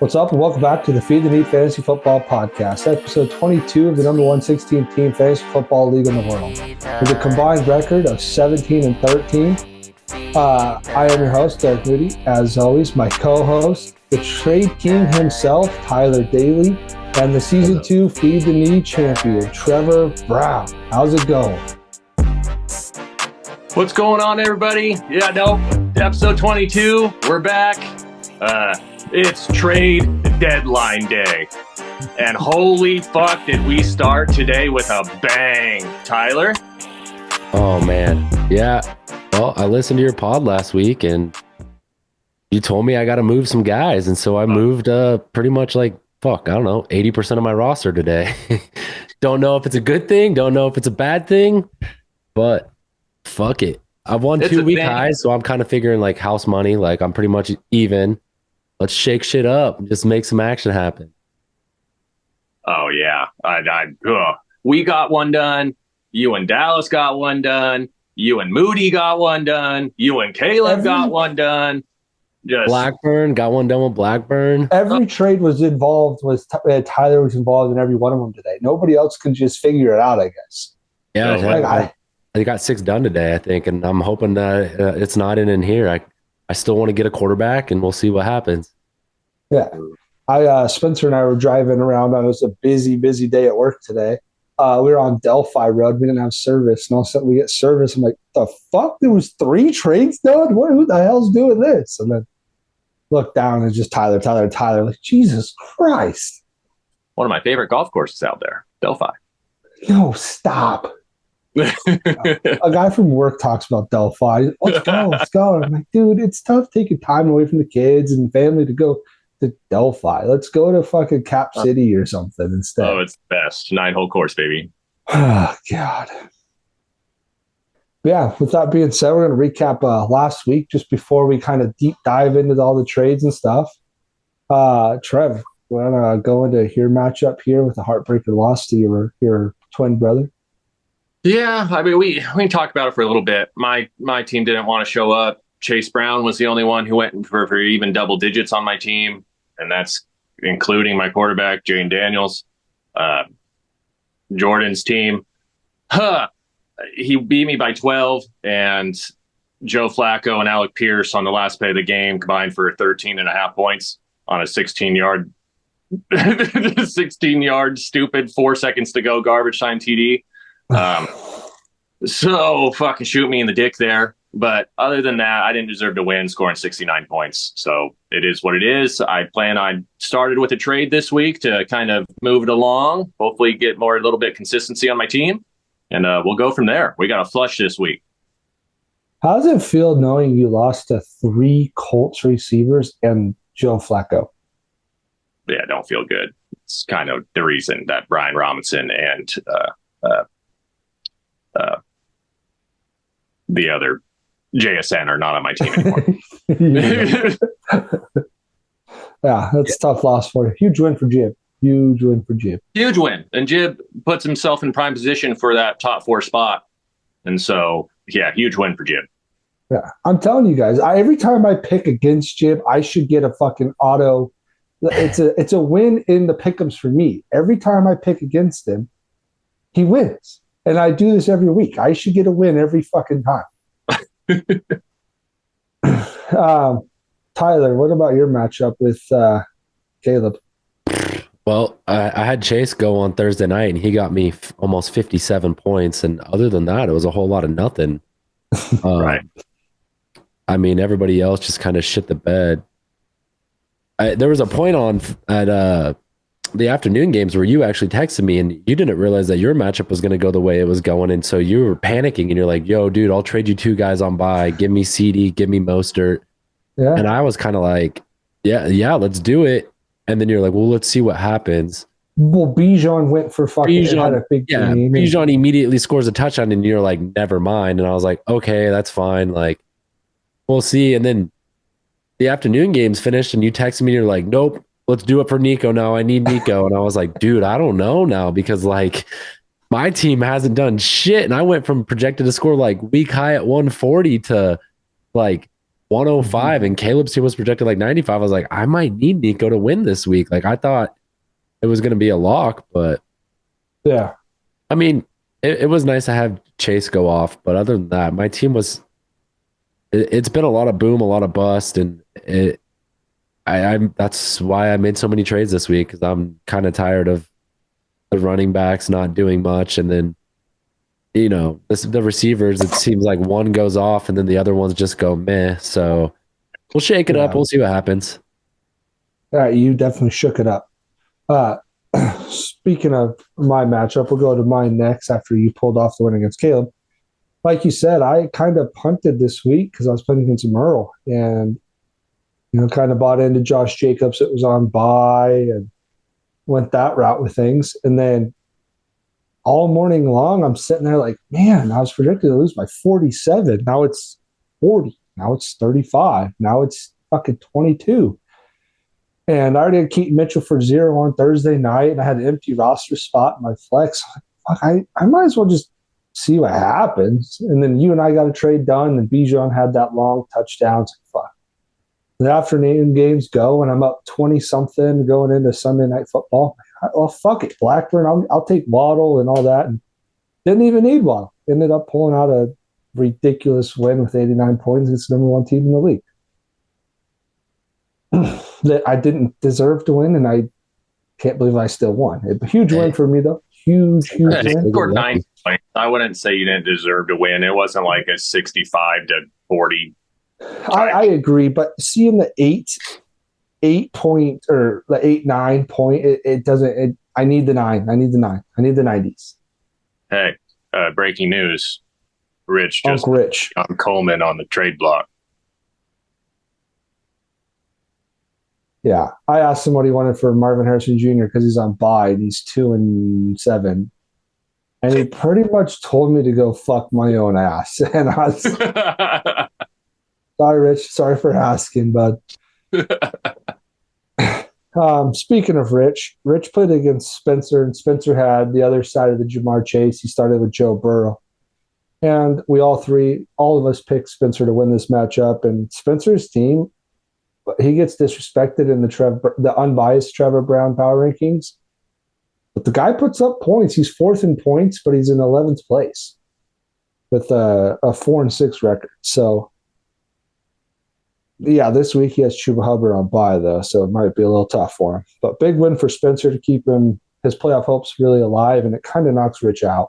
What's up, and welcome back to the Feed the Need Fantasy Football Podcast, episode 22 of the number 116 team fantasy football league in the world. With a combined record of 17 and 13, I am your host, Derek Moody. As always, my co-host, the trade king himself, Tyler Daly, and the season 2 Feed the Need champion, Trevor Brown. How's it going? What's going on, everybody? Episode 22, we're back. It's trade deadline day. And holy fuck, did we start today with a bang. Tyler? Oh, man. Yeah. Well, I listened to your pod last week, and you told me I got to move some guys. And so I moved pretty much 80% of my roster today. Don't know if it's a good thing. Don't know if it's a bad thing. But fuck it. I've won 2-week highs, so I'm kind of figuring house money. I'm pretty much even. Let's shake shit up and just make some action happen. Oh, yeah. We got one done. You and Dallas got one done. You and Moody got one done. You and Caleb got one done. Blackburn got one done with Blackburn. Every trade was involved, Tyler was involved in every one of them today. Nobody else could just figure it out, I guess. Yeah, I got 6 done today, I think, and I'm hoping that it's not in here. I still want to get a quarterback, and we'll see what happens. Yeah. Spencer and I were driving around. It was a busy day at work today. We were on Delphi Road. We didn't have service, and all of a sudden we get service. I'm like, the fuck? There was 3 trades done? Who the hell's doing this? And then look down, and it's just Tyler. Like, Jesus Christ. One of my favorite golf courses out there, Delphi. Yo, stop. A guy from work talks about Delphi. Let's go. I'm like, dude, it's tough taking time away from the kids and family to go to Delphi. Let's go to fucking Cap City or something instead. Oh, it's the best. 9-hole course, baby. Oh, God. Yeah, with that being said, we're going to recap last week just before we kind of deep dive into all the trades and stuff. Trev, we're going to go into your matchup here with a heartbreaking loss to your twin brother. Yeah, I mean, we can talk about it for a little bit. My team didn't want to show up. Chase Brown was the only one who went for even double digits on my team, and that's including my quarterback, Jane Daniels. Jordan's team, he beat me by 12, and Joe Flacco and Alec Pierce on the last play of the game combined for 13.5 points on a 16-yard stupid 4 seconds to go garbage time TD. So fucking shoot me in the dick there. But other than that, I didn't deserve to win, scoring 69 points. So it is what it is. I started with a trade this week to kind of move it along, hopefully get a little bit consistency on my team. And we'll go from there. We got a flush this week. How does it feel knowing you lost to 3 Colts receivers and Joe Flacco? Yeah, don't feel good. It's kind of the reason that Brian Robinson and the other JSN are not on my team anymore. Yeah, that's a tough loss for you. Huge win for Jib. Huge win. And Jib puts himself in prime position for that top 4 spot. And so, yeah, huge win for Jib. Yeah, I'm telling you guys, every time I pick against Jib, I should get a fucking auto. It's a win in the pick'ems for me. Every time I pick against him, he wins. And I do this every week. I should get a win every fucking time. Tyler, what about your matchup with Caleb? Well, I had Chase go on Thursday night, and he got me almost 57 points. And other than that, it was a whole lot of nothing. Right. I mean, everybody else just kind of shit the bed. There was a point at the afternoon games where you actually texted me and you didn't realize that your matchup was going to go the way it was going. And so you were panicking and you're like, yo, dude, I'll trade you 2 guys on bye. Give me CD, give me Mostert. Yeah. And I was kind of like, yeah, let's do it. And then you're like, well, let's see what happens. Well, Bijan went for fucking had a big game. Bijan immediately scores a touchdown and you're like, never mind. And I was like, okay, that's fine. We'll see. And then the afternoon games finished and you texted me and you're like, nope. Let's do it for Nico now. I need Nico. And I was like, dude, I don't know now because my team hasn't done shit. And I went from projected to score week high at 140 to 105 and Caleb's team was projected like 95. I was like, I might need Nico to win this week. Like I thought it was going to be a lock, but Yeah. I mean, it was nice to have Chase go off. But other than that, my team was, it's been a lot of boom, a lot of bust. And that's why I made so many trades this week, because I'm kind of tired of the running backs not doing much. And then, the receivers, it seems like one goes off and then the other ones just go meh. So we'll shake it up. We'll see what happens. All right, you definitely shook it up. Speaking of my matchup, we'll go to mine next after you pulled off the win against Caleb. Like you said, I kind of punted this week because I was playing against Merle and, kind of bought into Josh Jacobs. It was on bye and went that route with things. And then all morning long, I'm sitting there like, man, I was predicted to lose by 47. Now it's 40. Now it's 35. Now it's fucking 22. And I already had Keaton Mitchell for 0 on Thursday night, and I had an empty roster spot in my flex. I might as well just see what happens. And then you and I got a trade done, and Bijan had that long touchdown. It's like, fuck. The afternoon games go, and I'm up 20-something going into Sunday Night Football. Well, fuck it. Blackburn, I'll take Waddle and all that. And didn't even need Waddle. Ended up pulling out a ridiculous win with 89 points against the number one team in the league. That I didn't deserve to win, and I can't believe I still won. A huge win for me, though. Huge win. Scored 9 points. I wouldn't say you didn't deserve to win. It wasn't like a 65-40. I agree, but seeing the 8 point or the 8-9 point, it doesn't. I need the 9. I need the 9. I need the 90s. Hey, breaking news! Rich just Uncle Rich on Coleman on the trade block. Yeah, I asked him what he wanted for Marvin Harrison Jr. because he's on bye and he's 2-7, and he pretty much told me to go fuck my own ass. And I was sorry, Rich. Sorry for asking, bud. Speaking of Rich played against Spencer, and Spencer had the other side of the Jamar Chase. He started with Joe Burrow, and all of us picked Spencer to win this matchup. And Spencer's team, he gets disrespected in the unbiased Trevor Brown power rankings. But the guy puts up points. He's 4th in points, but he's in 11th place with a 4-6 record. So, yeah, this week he has Chuba Hubbard on bye, though, so it might be a little tough for him. But big win for Spencer to keep his playoff hopes really alive, and it kind of knocks Rich out.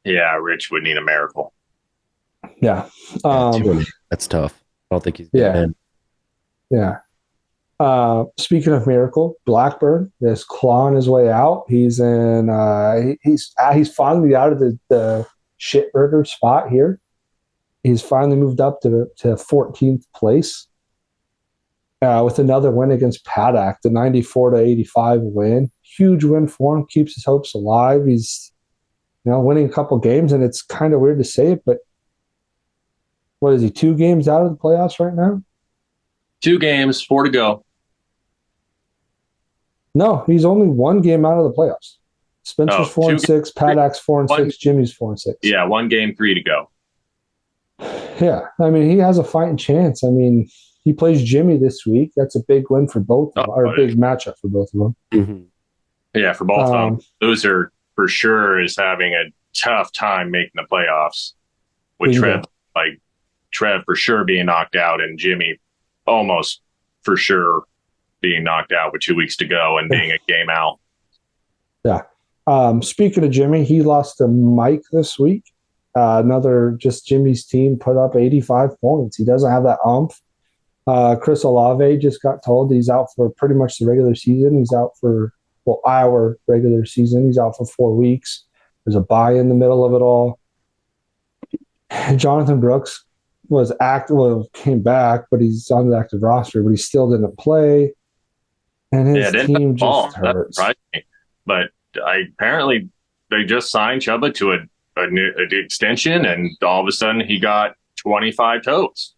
Yeah, Rich would need a miracle. Yeah. That's tough. I don't think he's getting in. Yeah. Speaking of miracle, Blackburn is clawing his way out. He's in. He's finally out of the shitburger spot here. He's finally moved up to 14th place with another win against Paddock, the 94-85 win. Huge win for him. Keeps his hopes alive. He's winning a couple games, and it's kind of weird to say it, but what is he? 2 games out of the playoffs right now? 2 games, 4 to go. No, he's only 1 game out of the playoffs. Spencer's 4-6, Paddock's 4-6, Jimmy's 4-6. Yeah, 1 game, 3 to go. Yeah, I mean, he has a fighting chance. I mean, he plays Jimmy this week. That's a big win for both of them, or a big matchup for both of them. Mm-hmm. Yeah, for both of them. Loser for sure is having a tough time making the playoffs with Trev for sure being knocked out, and Jimmy almost for sure being knocked out with 2 weeks to go and being a game out. Yeah. Speaking of Jimmy, he lost to Mike this week. Just Jimmy's team put up 85 points. He doesn't have that umph. Chris Olave just got told he's out for pretty much the regular season. He's out for our regular season. He's out for 4 weeks. There's a bye in the middle of it all. Jonathan Brooks was came back, but he's on the active roster, but he still didn't play. And his team just hurts. But apparently they just signed Chuba to a new extension, and all of a sudden he got 25 totes.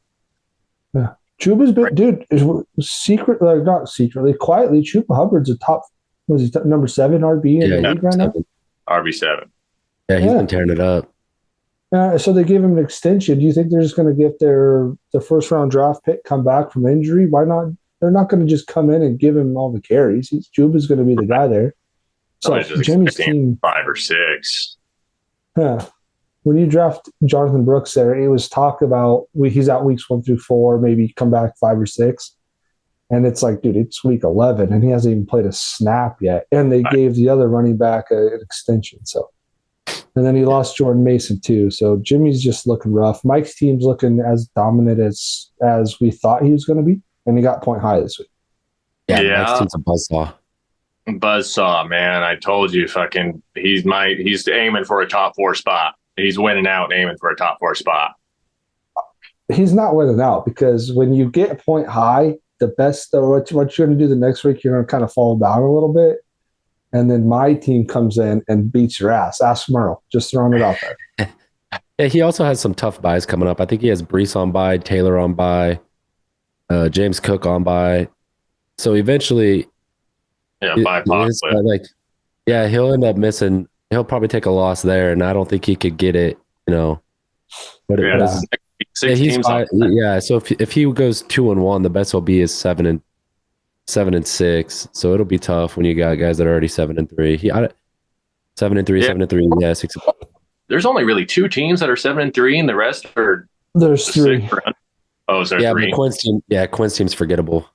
Yeah. Chuba's been, dude, not secretly, quietly, Chuba Hubbard's a top, number 7 RB in the league right now? RB7. Yeah, he's been tearing it up. So they gave him an extension. Do you think they're just going to get their first round draft pick come back from injury? Why not? They're not going to just come in and give him all the carries. Juba's going to be the guy there. So Jimmy's team 5 or 6. Yeah. When you draft Jonathan Brooks there, it was talked about he's out weeks 1 through 4, maybe come back 5 or 6. And it's like, dude, it's week 11 and he hasn't even played a snap yet. And they gave the other running back an extension. So, and then he lost Jordan Mason too. So Jimmy's just looking rough. Mike's team's looking as dominant as we thought he was going to be. And he got point high this week. Yeah. Mike's team's a buzzsaw. Buzzsaw, man. I told you, he's aiming for a top 4 spot. He's winning out, aiming for a top 4 spot. He's not winning out because when you get a point high, the best, what you're going to do the next week, you're going to kind of fall down a little bit. And then my team comes in and beats your ass. Ask Merle. Just throwing it out there. Yeah, he also has some tough buys coming up. I think he has Brees on bye, Taylor on bye, James Cook on bye. So eventually, bye he'll end up missing. He'll probably take a loss there, and I don't think he could get it. But he's fine. Yeah. So if he goes 2-1, the best will be is 7-6. So it'll be tough when you got guys that are already 7-3. 7-3, 7-3. Yeah, 6. There's only really 2 teams that are 7-3, and the rest are. There's 3. Oh, is there 3? But Quinn's team's forgettable.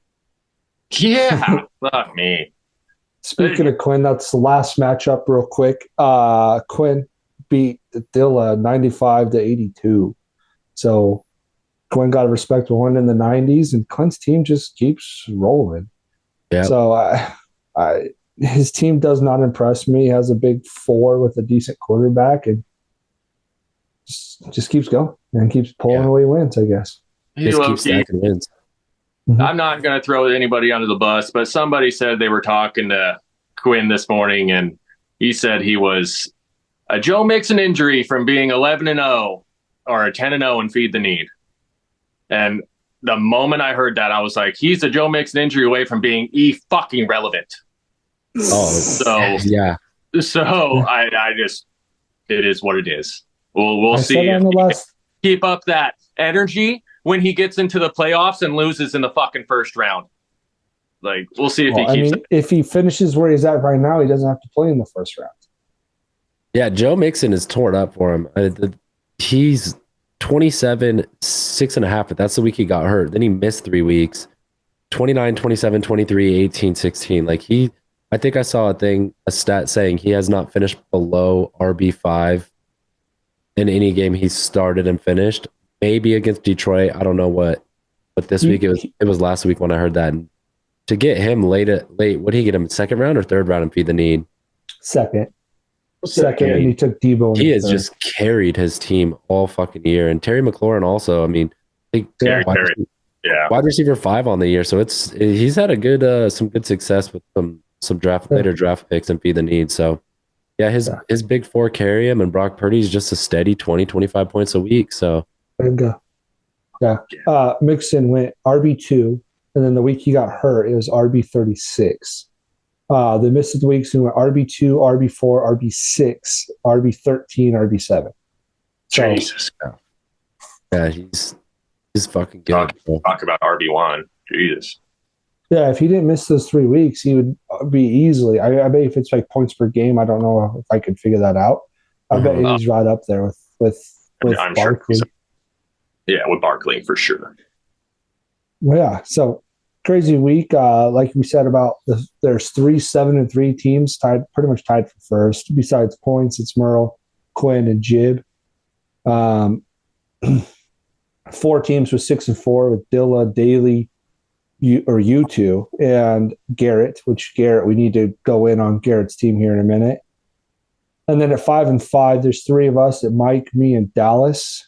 Yeah, fuck me. Speaking of Quinn, that's the last matchup real quick. Quinn beat Dilla 95-82. So Quinn got a respectable one in the 90s, and Quinn's team just keeps rolling. Yeah. So his team does not impress me. He has a big 4 with a decent quarterback, and just keeps going and keeps pulling away wins, I guess. Just keeps stacking wins. I'm not going to throw anybody under the bus, but somebody said they were talking to Quinn this morning, and he said he was a Joe Mixon injury from being 11-0 or a 10-0 and feed the need. And the moment I heard that, I was like, he's a Joe Mixon injury away from being fucking relevant. Oh, so yeah. So I just, it is what it is. We'll see if he keep up that energy when he gets into the playoffs and loses in the fucking first round. Like, we'll see if he keeps it. If he finishes where he's at right now, he doesn't have to play in the first round. Yeah, Joe Mixon is torn up for him. He's 27, 6.5, but that's the week he got hurt. Then he missed 3 weeks. 29, 27, 23, 18, 16. I think I saw a stat saying he has not finished below RB5 in any game he's started and finished. Maybe against Detroit. I don't know what. But this week, it was last week when I heard that. And to get him late, what did he get him, 2nd round or 3rd round and feed the need? Second, and he took Debo. He has just carried his team all fucking year. And Terry McLaurin also, I mean, wide receiver 5 on the year. So he's had a good some good success with some later draft picks and feed the need. So yeah, his big 4 carry him, and Brock Purdy's just a steady 20, 25 points a week. So there you go. Yeah. Mixon went RB2, and then the week he got hurt, it was RB36. The missed the weeks, he went RB2, RB4, RB6, RB13, RB7. Jesus. Yeah, he's fucking good. Talk about RB1. Jesus. Yeah, if he didn't miss those 3 weeks, he would be easily. I bet if it's like points per game, I don't know if I could figure that out. I bet he's right up there with I'm Barkley. Sure. Yeah, with Barkley for sure. Well, yeah, so crazy week. Like we said about there's 3 7-3 teams pretty much tied for first. Besides points, it's Merle, Quinn, and Jib. 4 teams with 6-4 with Dilla, Daly, you two, and Garrett. We need to go in on Garrett's team here in a minute. And then at 5-5, there's 3 of us: at Mike, me, and Dallas.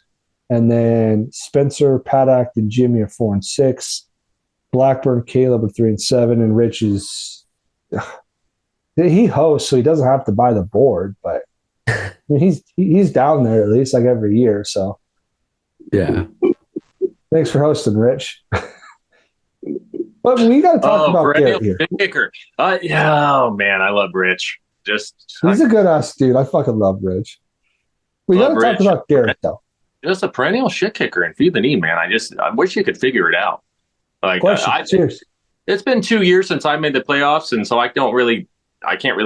And then Spencer, Paddock, and Jimmy are 4-6. Blackburn, Caleb are 3-7, and Rich is he hosts, so he doesn't have to buy the board, but I mean, he's down there at least like every year. So yeah, thanks for hosting, Rich. But we got to talk about Garrett here. Oh man, I love Rich. He's a good ass dude. I fucking love Rich. We got to Love talk Rich. about Garrett, though. Just a perennial shit kicker and feed the need, man. I wish you could figure it out. Like Question, seriously. it's been 2 years since I made the playoffs, and so I can't really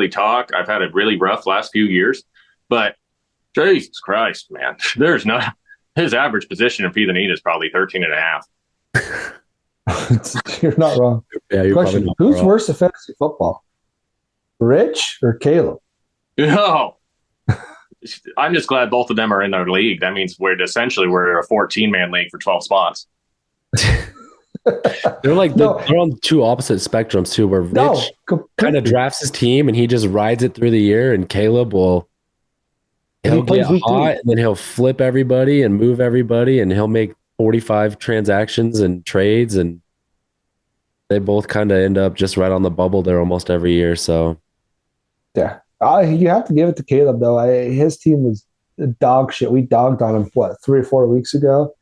talk. I've had a really rough last few years, but Jesus Christ, man, there's no his average position in feed the need is probably 13 and a half. You're not wrong. Yeah, you're Question, probably not who's wrong. worse at fantasy football? Rich or Caleb? No. I'm just glad both of them are in our league. That means we're a 14-man league for 12 spots. They're like No. they're on two opposite spectrums too, where Rich No, kind completely. of drafts his team and he just rides it through the year, and Caleb he'll And he plays get week hot three. and then he'll flip everybody and move everybody, and he'll make 45 transactions and trades, and they both kind of end up just right on the bubble there almost every year. So Yeah. You have to give it to Caleb, though. His team was dog shit. We dogged on him, 3 or 4 weeks ago?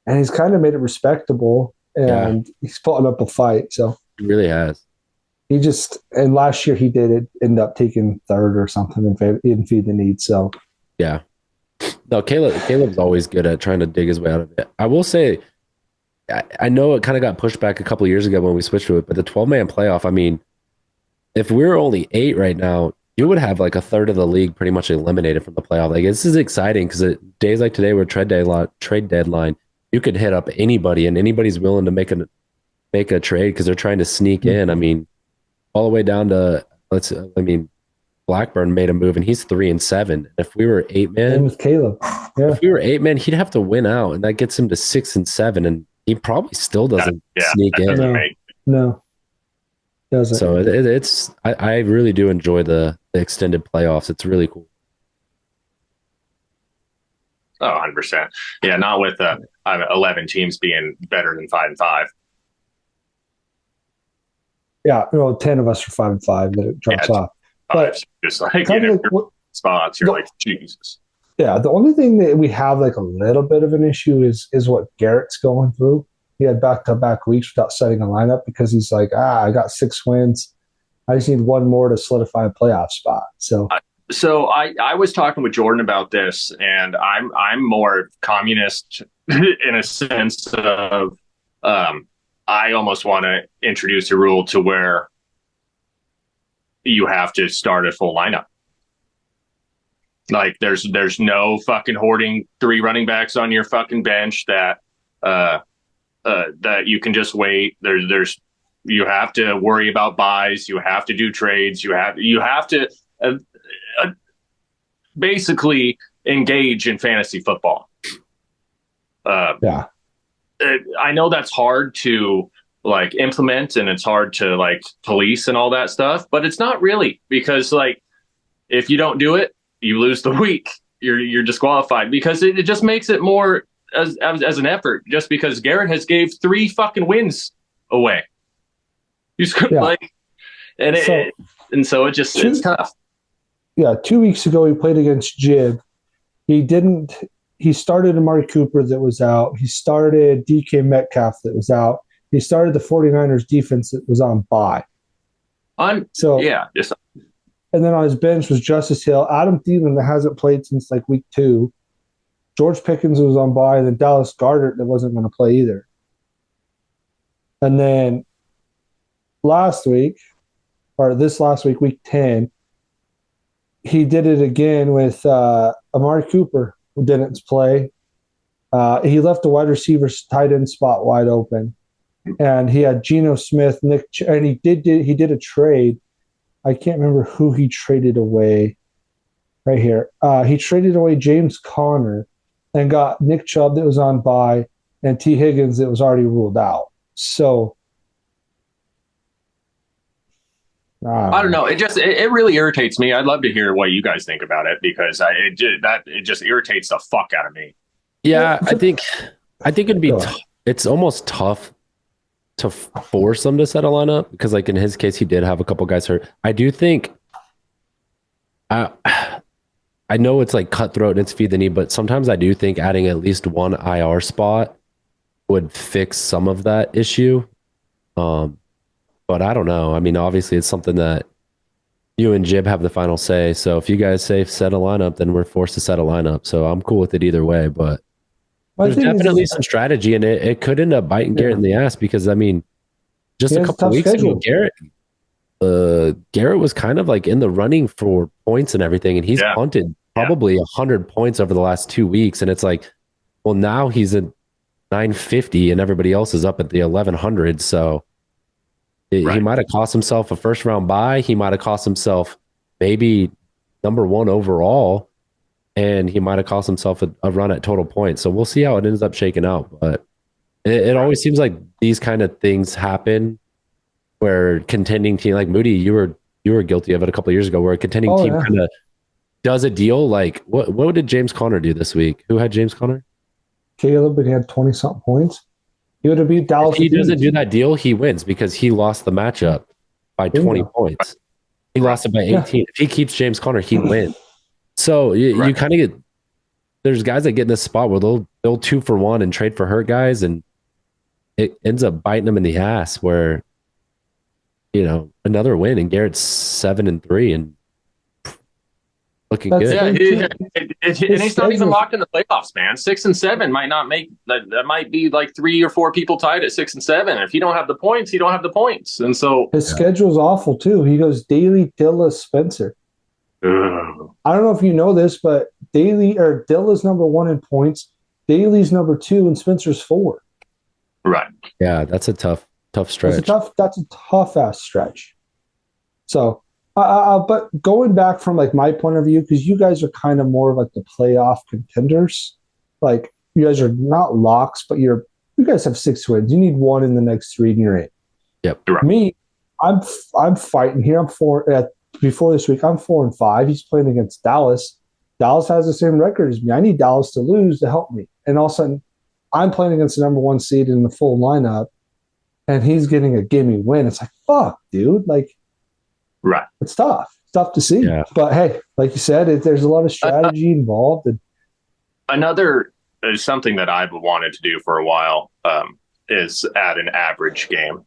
And he's kind of made it respectable, and he's putting up a fight. So he really has. and last year he did end up taking third or something in feed the need. So Yeah. No, Caleb's always good at trying to dig his way out of it. I will say, I know it kind of got pushed back a couple of years ago when we switched to it, but the 12-man playoff, I mean, if we're only 8 right now, you would have like a third of the league pretty much eliminated from the playoff. Like, this is exciting because days like today where trade deadline, you could hit up anybody, and anybody's willing to make a trade because they're trying to sneak in. I mean, all the way down to Blackburn made a move and he's 3-7. If we were 8-man, and with Caleb, yeah, if we were 8-man, he'd have to win out, and that gets him to 6-7, and he probably still doesn't sneak that in. doesn't No. make no, doesn't. So I really do enjoy the extended playoffs. It's really cool. 100%. Yeah, not with 11 teams being better than 5-5. Yeah, 10 of us are 5-5. Then it drops off. But just like kind in of like spots, you're No. like, Jesus. Yeah, the only thing that we have like a little bit of an issue is what Garrett's going through. He had back-to-back weeks without setting a lineup because he's like, I got 6 wins. I just need one more to solidify a playoff spot. So I was talking with Jordan about this, and I'm more communist in a sense of I almost want to introduce a rule to where you have to start a full lineup. Like there's no fucking hoarding 3 running backs on your fucking bench that you can just wait. There's you have to worry about buys. You have to do trades. You have to basically engage in fantasy football. yeah, I know that's hard to like implement, and it's hard to like police and all that stuff, but it's not really, because like if you don't do it, you lose the week. You're disqualified, because it just makes it more as an effort. Just because Garrett has gave 3 fucking wins away, like, and so it just it's tough. Yeah, 2 weeks ago he played against Jib. He started Amari Cooper that was out. He started DK Metcalf that was out. He started the 49ers defense that was on bye. And then on his bench was Justice Hill, Adam Thielen that hasn't played since like week 2. George Pickens was on bye, and then Dallas Goedert that wasn't going to play either. And then this last week, week 10, he did it again with Amari Cooper, who didn't play. He left the wide receiver's tight end spot wide open, and he had Geno Smith, and he did a trade. I can't remember who he traded away. Right here, he traded away James Conner and got Nick Chubb that was on bye, and T. Higgins that was already ruled out. So I don't know. It really irritates me. I'd love to hear what you guys think about it, because it just irritates the fuck out of me. Yeah, I think it'd be it's almost tough to force him to set a lineup, because like in his case he did have a couple guys hurt. I do think I know it's like cutthroat and it's feed the need, but sometimes I do think adding at least one IR spot would fix some of that issue. But I don't know. I mean, obviously it's something that you and Jib have the final say. So if you guys say set a lineup, then we're forced to set a lineup. So I'm cool with it either way. But My there's thing is, definitely some strategy, and it could end up biting Garrett in the ass because I mean, just He a has a couple tough weeks ago, schedule. Garrett was kind of like in the running for points and everything, and he's Yeah. punted probably 100 points over the last 2 weeks, and it's like, well, now he's at 950, and everybody else is up at the 1100. So he Right. might have cost himself a first round bye. He might have cost himself maybe number one overall, and he might have cost himself a run at total points. So we'll see how it ends up shaking out. But it always seems like these kind of things happen where contending team like Moody, you were guilty of it a couple of years ago, where a contending Oh, team yeah. kind of does a deal. Like what did James Conner do this week? Who had James Conner? Caleb, but he had 20 something points. He would have beat Dallas. If he with ease. doesn't do that deal, he wins because he lost the matchup by 20 Bingo. points. He lost it by Yeah. 18. If he keeps James Conner, he wins. So you Right. kind of get there's guys that get in this spot where they'll 2-for-1 and trade for hurt guys, and it ends up biting them in the ass. Where another win, and Garrett's 7-3 and looking That's good. Yeah, His and he's not even schedule- locked in the playoffs, man. 6 and 7 might not make that. That might be like 3 or 4 people tied at 6 and 7. If you don't have the points, you don't have the points, and so His schedule's awful too. He goes Daly, Dilla, Spencer. ugh. I don't know if you know this, but Dilla's number 1 in points. Daly's number 2, and Spencer's 4. Right. Yeah, that's a tough stretch. That's a tough ass stretch. So, but going back from like my point of view, because you guys are kind of more like the playoff contenders. Like you guys are not locks, but you guys have 6 wins. You need 1 in the next 3, and you're in. Yep. Right. Me, I'm fighting here. Before this week. I'm 4-5. He's playing against Dallas. Dallas has the same record as me. I need Dallas to lose to help me. And all of a sudden, I'm playing against the number 1 seed in the full lineup, and he's getting a gimme win. It's like, fuck, dude. Like, Right. it's tough. It's tough to see. Yeah. But hey, like you said, there's a lot of strategy involved. And Another something that I've wanted to do for a while is add an average game.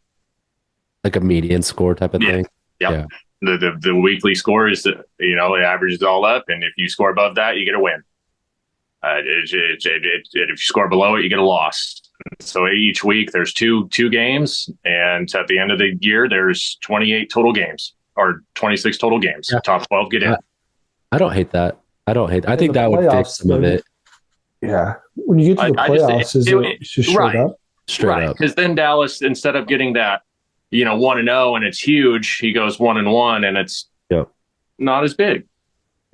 Like a median score type of Yeah. thing. Yep. Yeah. The weekly score is it averages all up, and if you score above that, you get a win. If you score below it, you get a loss. So each week there's two games, and at the end of the year there's 28 total games or 26 total games. Yeah. Top 12 get in. I don't hate that. I think the that would playoffs, fix some of it yeah, when you get to the I just- playoffs, it's just straight right. up. straight Right, up. because then Dallas, instead of getting that 1-0 and it's huge, he goes 1-1 and it's Yep. not as big,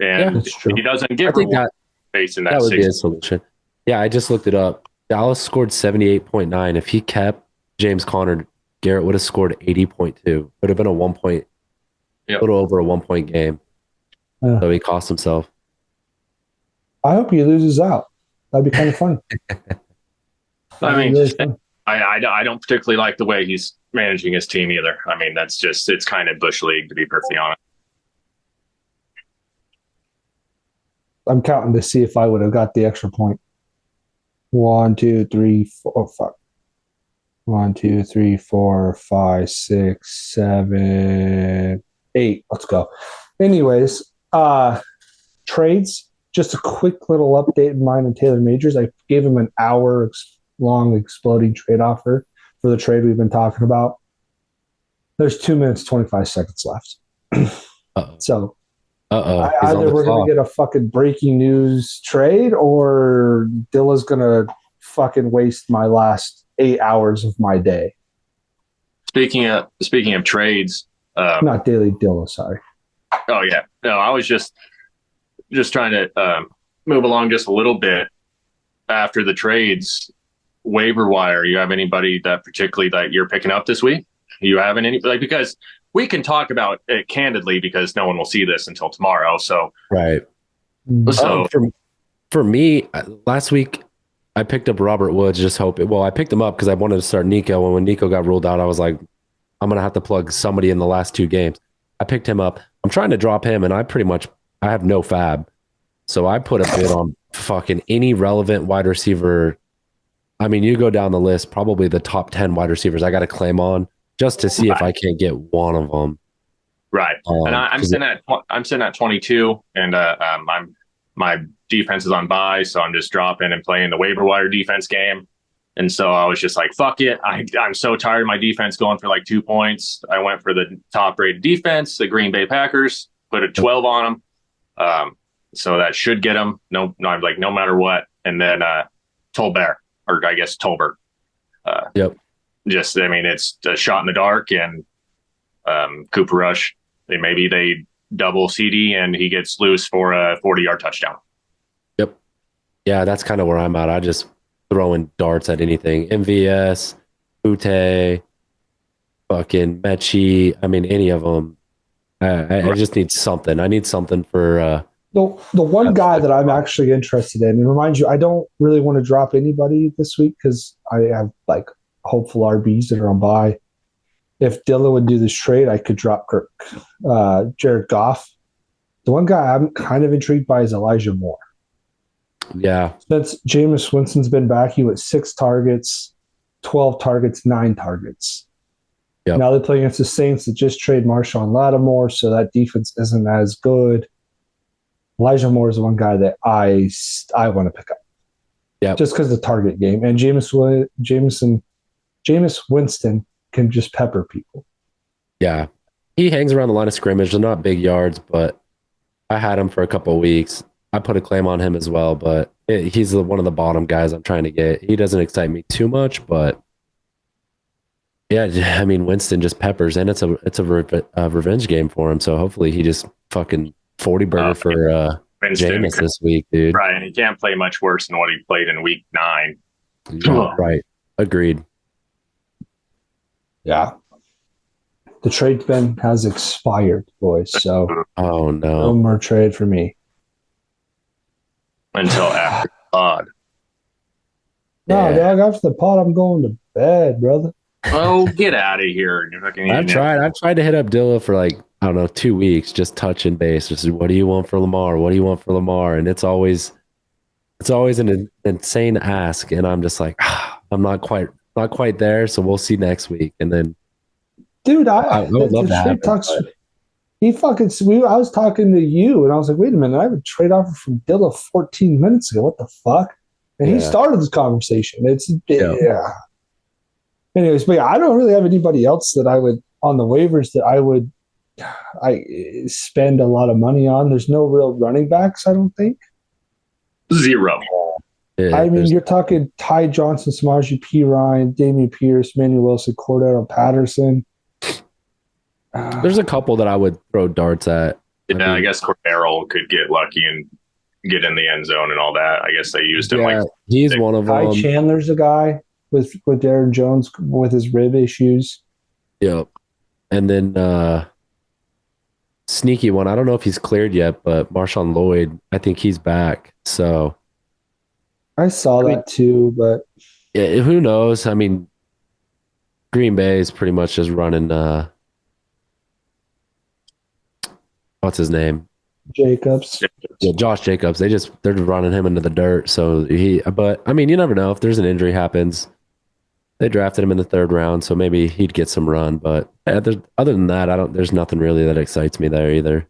and That's true. he doesn't I get think reward facing that that would be a 6. solution. Yeah, I just looked it up. Dallas scored 78.9. If he kept James Conner, Garrett would have scored 80.2. Would have been a 1 point, Yep. little over a 1 point game. Yeah. So he cost himself. I hope he loses out. That'd be kind of fun. I mean, Really fun. I don't particularly like the way he's managing his team either. I mean, it's kind of bush league, to be perfectly honest. I'm counting to see if I would have got the extra point. 1, 2, 3, 4. Oh, fuck. 1, 2, 3, 4, 5, 6, 7, 8. Let's go. Anyways, trades. Just a quick little update in mine and Taylor Majors. I gave him an hour long exploding trade offer for the trade we've been talking about. There's 2 minutes, 25 seconds left. Uh-oh. So Uh-oh. He's on either the we're going clock. to get a fucking breaking news trade, or Dilla's going to fucking waste my last 8 hours of my day. Speaking of trades, Not Daily Dilla, sorry. oh yeah, no, I was just trying to move along just a little bit after the trades. Waiver wire. You have anybody that particularly that you're picking up this week? You having any because we can talk about it candidly because no one will see this until tomorrow. So Right. So- For me, last week I picked up Robert Woods. Just hoping. Well, I picked him up because I wanted to start Nico, and when Nico got ruled out, I was like, I'm gonna have to plug somebody in the last 2 games. I picked him up. I'm trying to drop him, and I have no fab, so I put a bid on fucking any relevant wide receiver. I mean, you go down the list, probably the top 10 wide receivers I got to claim on just to see if I can't get one of them. Right. And I'm sitting at 22, and my defense is on bye, so I'm just dropping and playing the waiver wire defense game. And so I was just like, fuck it. I'm so tired of my defense going for like 2 points. I went for the top rated defense, the Green Bay Packers, put a 12 on them. So that should get them. No, matter what. And then Tolbert, or I guess Tolbert. Yep. Just, I mean, it's a shot in the dark, and Cooper Rush, maybe they double CD and he gets loose for a 40-yard touchdown. Yep. Yeah, that's kind of where I'm at. I just throwing darts at anything. MVS, Ute, fucking Mechie. I mean, any of them. I just need something. I need something for. The one guy that I'm actually interested in, and remind you, I don't really want to drop anybody this week because I have like hopeful RBs that are on bye. If Dilla would do this trade, I could drop Jared Goff. The one guy I'm kind of intrigued by is Elijah Moore. Yeah. Since Jameis Winston's been back, he went 6 targets, 12 targets, 9 targets. Yep. Now they play against the Saints that just trade Marshawn Lattimore, so that defense isn't as good. Elijah Moore is the one guy that I want to pick up. Yeah. Just because of the target game. And Jameis Winston can just pepper people. Yeah. He hangs around the line of scrimmage. They're not big yards, but I had him for a couple of weeks. I put a claim on him as well, but he's one of the bottom guys I'm trying to get. He doesn't excite me too much, but yeah, I mean, Winston just peppers, and it's a revenge game for him. So hopefully he just fucking 40 burger for Jameis this week, dude. Right, and he can't play much worse than what he played in week 9. Yeah, right. Agreed. Yeah. The trade bin has expired, boys. So oh no more trade for me. Until after the pod. No, dog, after the pod, I'm going to bed, brother. Oh, get out of here. I've tried to hit up Dilla for like, I don't know, 2 weeks, just touching base. Just, what do you want for Lamar? What do you want for Lamar? And it's always an insane ask. And I'm just like, I'm not quite there. So we'll see next week. And then, dude, I would love to happen. I was talking to you, and I was like, wait a minute, I have a trade offer from Dilla 14 minutes ago. What the fuck? And he started this conversation. Yeah. Anyways, but yeah, I don't really have anybody else that I would on the waivers that I spend a lot of money on. There's no real running backs, I don't think. 0. Yeah, I mean, you're talking Ty Johnson, Samaje Perine, Dameon Pierce, Manuel Wilson, Cordero Patterson. There's a couple that I would throw darts at. Yeah, I guess Cordero could get lucky and get in the end zone and all that. I guess they used him. Yeah, he's one of them. Ty Chandler's a guy with Aaron Jones with his rib issues. Yep. And then sneaky one. I don't know if he's cleared yet, but Marshawn Lloyd, I think he's back. So I saw that too, but yeah, who knows? I mean, Green Bay is pretty much just running what's his name? Jacobs. Yeah, Josh Jacobs. They're just running him into the dirt. So but I mean, you never know if there's an injury happens. They drafted him in the 3rd round, so maybe he'd get some run. But other than that, there's nothing really that excites me there either.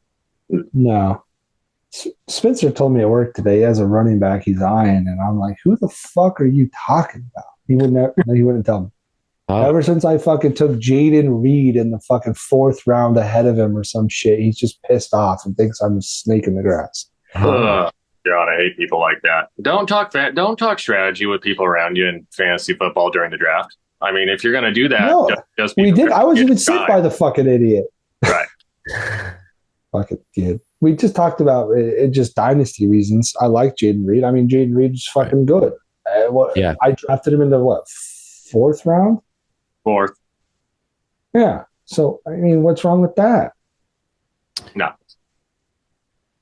No. Spencer told me at work today he has a running back he's eyeing, and I'm like, who the fuck are you talking about? He wouldn't tell me. Ever since I fucking took Jaden Reed in the fucking 4th round ahead of him or some shit, he's just pissed off and thinks I'm a snake in the grass. God, I hate people like that. Don't talk strategy with people around you in fantasy football during the draft. I mean, if you're going to do that, no, we did. I was even sent by the fucking idiot. Right. Fucking kid. We just talked about it, just dynasty reasons. I like Jaden Reed. I mean, Jaden Reed is fucking good. I drafted him into 4th round? 4th. Yeah. So, I mean, what's wrong with that? No.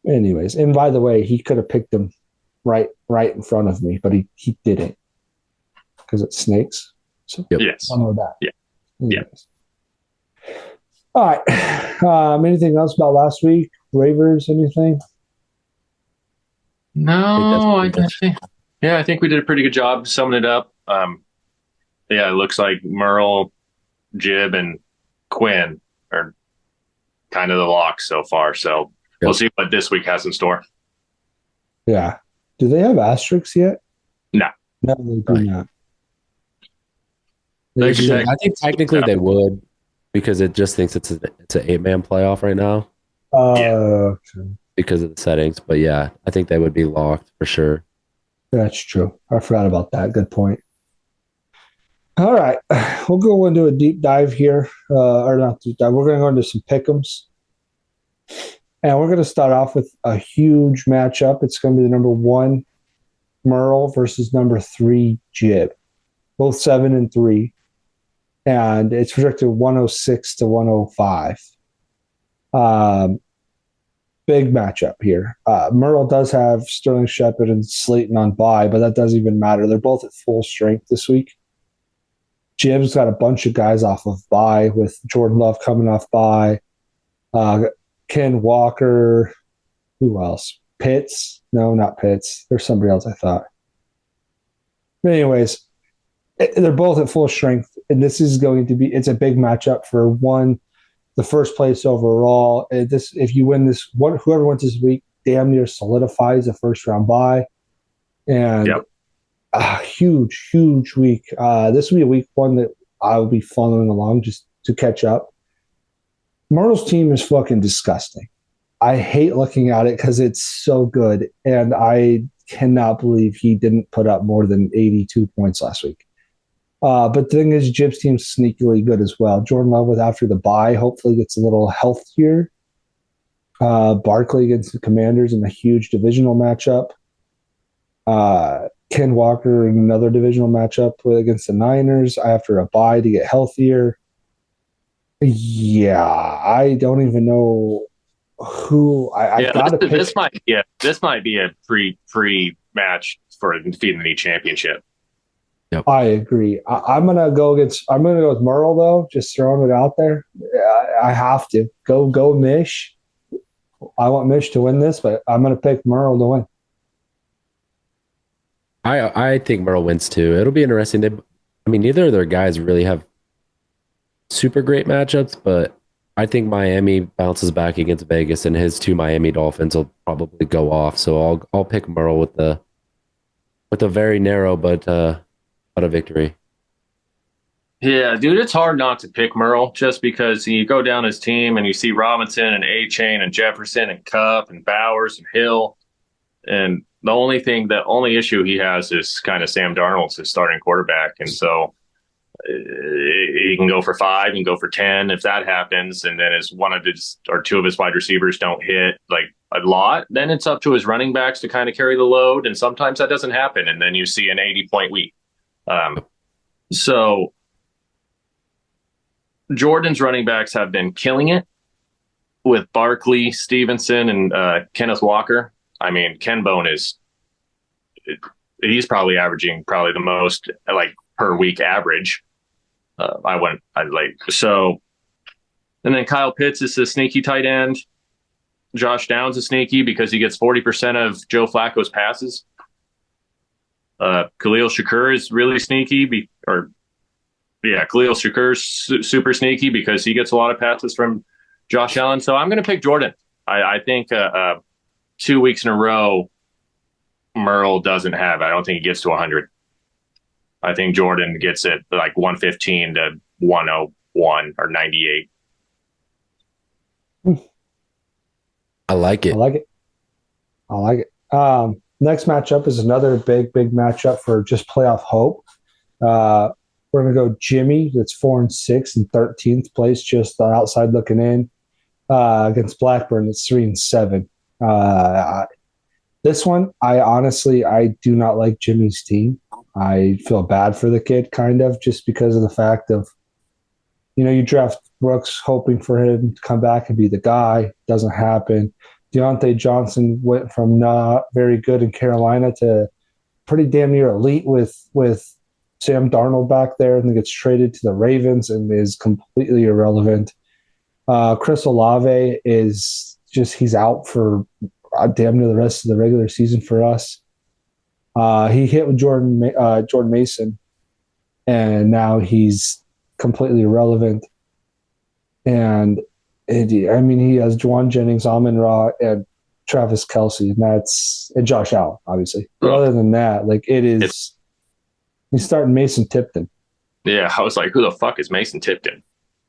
Anyways, and by the way, he could have picked him right in front of me, but he didn't because it's snakes. So yes, I know that. Yeah. Anyways. Yeah. All right. Anything else about last week? Waivers? Anything? No, I think we did a pretty good job summing it up. Yeah, it looks like Merle, Jib, and Quinn are kind of the lock so far. So we'll see what this week has in store. Yeah. Do they have asterisks yet? No. No, they do not. They should. I think technically they would, because it just thinks it's an 8-man playoff right now because of the settings. But yeah, I think they would be locked for sure. That's true. I forgot about that. Good point. All right. We'll go into a deep dive here. Or not deep dive. We're going to go into some pick'ems. And we're going to start off with a huge matchup. It's going to be the number 1 Merle versus number 3 Jib. Both 7-3. And it's projected 106 to 105. Big matchup here. Merle does have Sterling Shepard and Slayton on bye, but that doesn't even matter. They're both at full strength this week. Jib's got a bunch of guys off of bye, with Jordan Love coming off bye. Ken Walker. Who else? Pitts? No, not Pitts. There's somebody else I thought. But anyways, they're both at full strength, and this is going to be, it's a big matchup for the first place overall. If you win this, whoever wins this week damn near solidifies a first round bye. And a huge, huge week. This will be a week 1 that I will be following along just to catch up. Myrtle's team is fucking disgusting. I hate looking at it because it's so good, and I cannot believe he didn't put up more than 82 points last week. But the thing is, Jib's team's sneakily good as well. Jordan Love, after the bye, hopefully gets a little healthier. Barkley against the Commanders in a huge divisional matchup. Ken Walker in another divisional matchup against the Niners after a bye to get healthier. Yeah, I don't even know who I gotta pick. This might be a pre match for defeating the championship. Yep. I agree. I'm gonna go with Merle though. Just throwing it out there. I have to go Mish. I want Mish to win this, but I'm gonna pick Merle to win. I think Merle wins too. It'll be interesting. Neither of their guys really have super great matchups, but I think Miami bounces back against Vegas, and his 2 Miami Dolphins will probably go off. So I'll pick Merle with a very narrow but a victory. Yeah, dude, it's hard not to pick Merle just because you go down his team and you see Robinson and A-Chain and Jefferson and Kupp and Bowers and Hill, and the only issue he has is kind of Sam Darnold's his starting quarterback, and so he can go for 5, he can go for 10 if that happens, and then as one of his or 2 of his wide receivers don't hit like a lot, then it's up to his running backs to kind of carry the load, and sometimes that doesn't happen, and then you see an 80-point week. So Jordan's running backs have been killing it with Barkley, Stevenson, and Kenneth Walker. I mean, Ken Bone he's probably averaging the most like per week average. And then Kyle Pitts is a sneaky tight end. Josh Downs is sneaky because he gets 40% of Joe Flacco's passes. Khalil Shakur is really sneaky, Khalil Shakur's super sneaky because he gets a lot of passes from Josh Allen. So I'm going to pick Jordan. I think 2 weeks in a row, Merle doesn't have. I don't think he gets to 100. I think Jordan gets it like 115 to 101 or 98. I like it. Next matchup is another big matchup for just playoff hope. We're going to go Jimmy, that's 4-6 and 13th place, just outside looking in, against Blackburn, that's 3-7. This one, I do not like Jimmy's team. I feel bad for the kid, kind of, just because of the fact of, you draft Brooks hoping for him to come back and be the guy. Doesn't happen. Deontay Johnson went from not very good in Carolina to pretty damn near elite with Sam Darnold back there, and then gets traded to the Ravens and is completely irrelevant. Chris Olave is he's out for damn near the rest of the regular season for us. He hit with Jordan Mason, and now he's completely irrelevant. And I mean, he has Juwan Jennings, Amon Ra, and Travis Kelce, and Josh Allen, obviously. But other than that, like he's starting Mason Tipton. Yeah, I was like, who the fuck is Mason Tipton?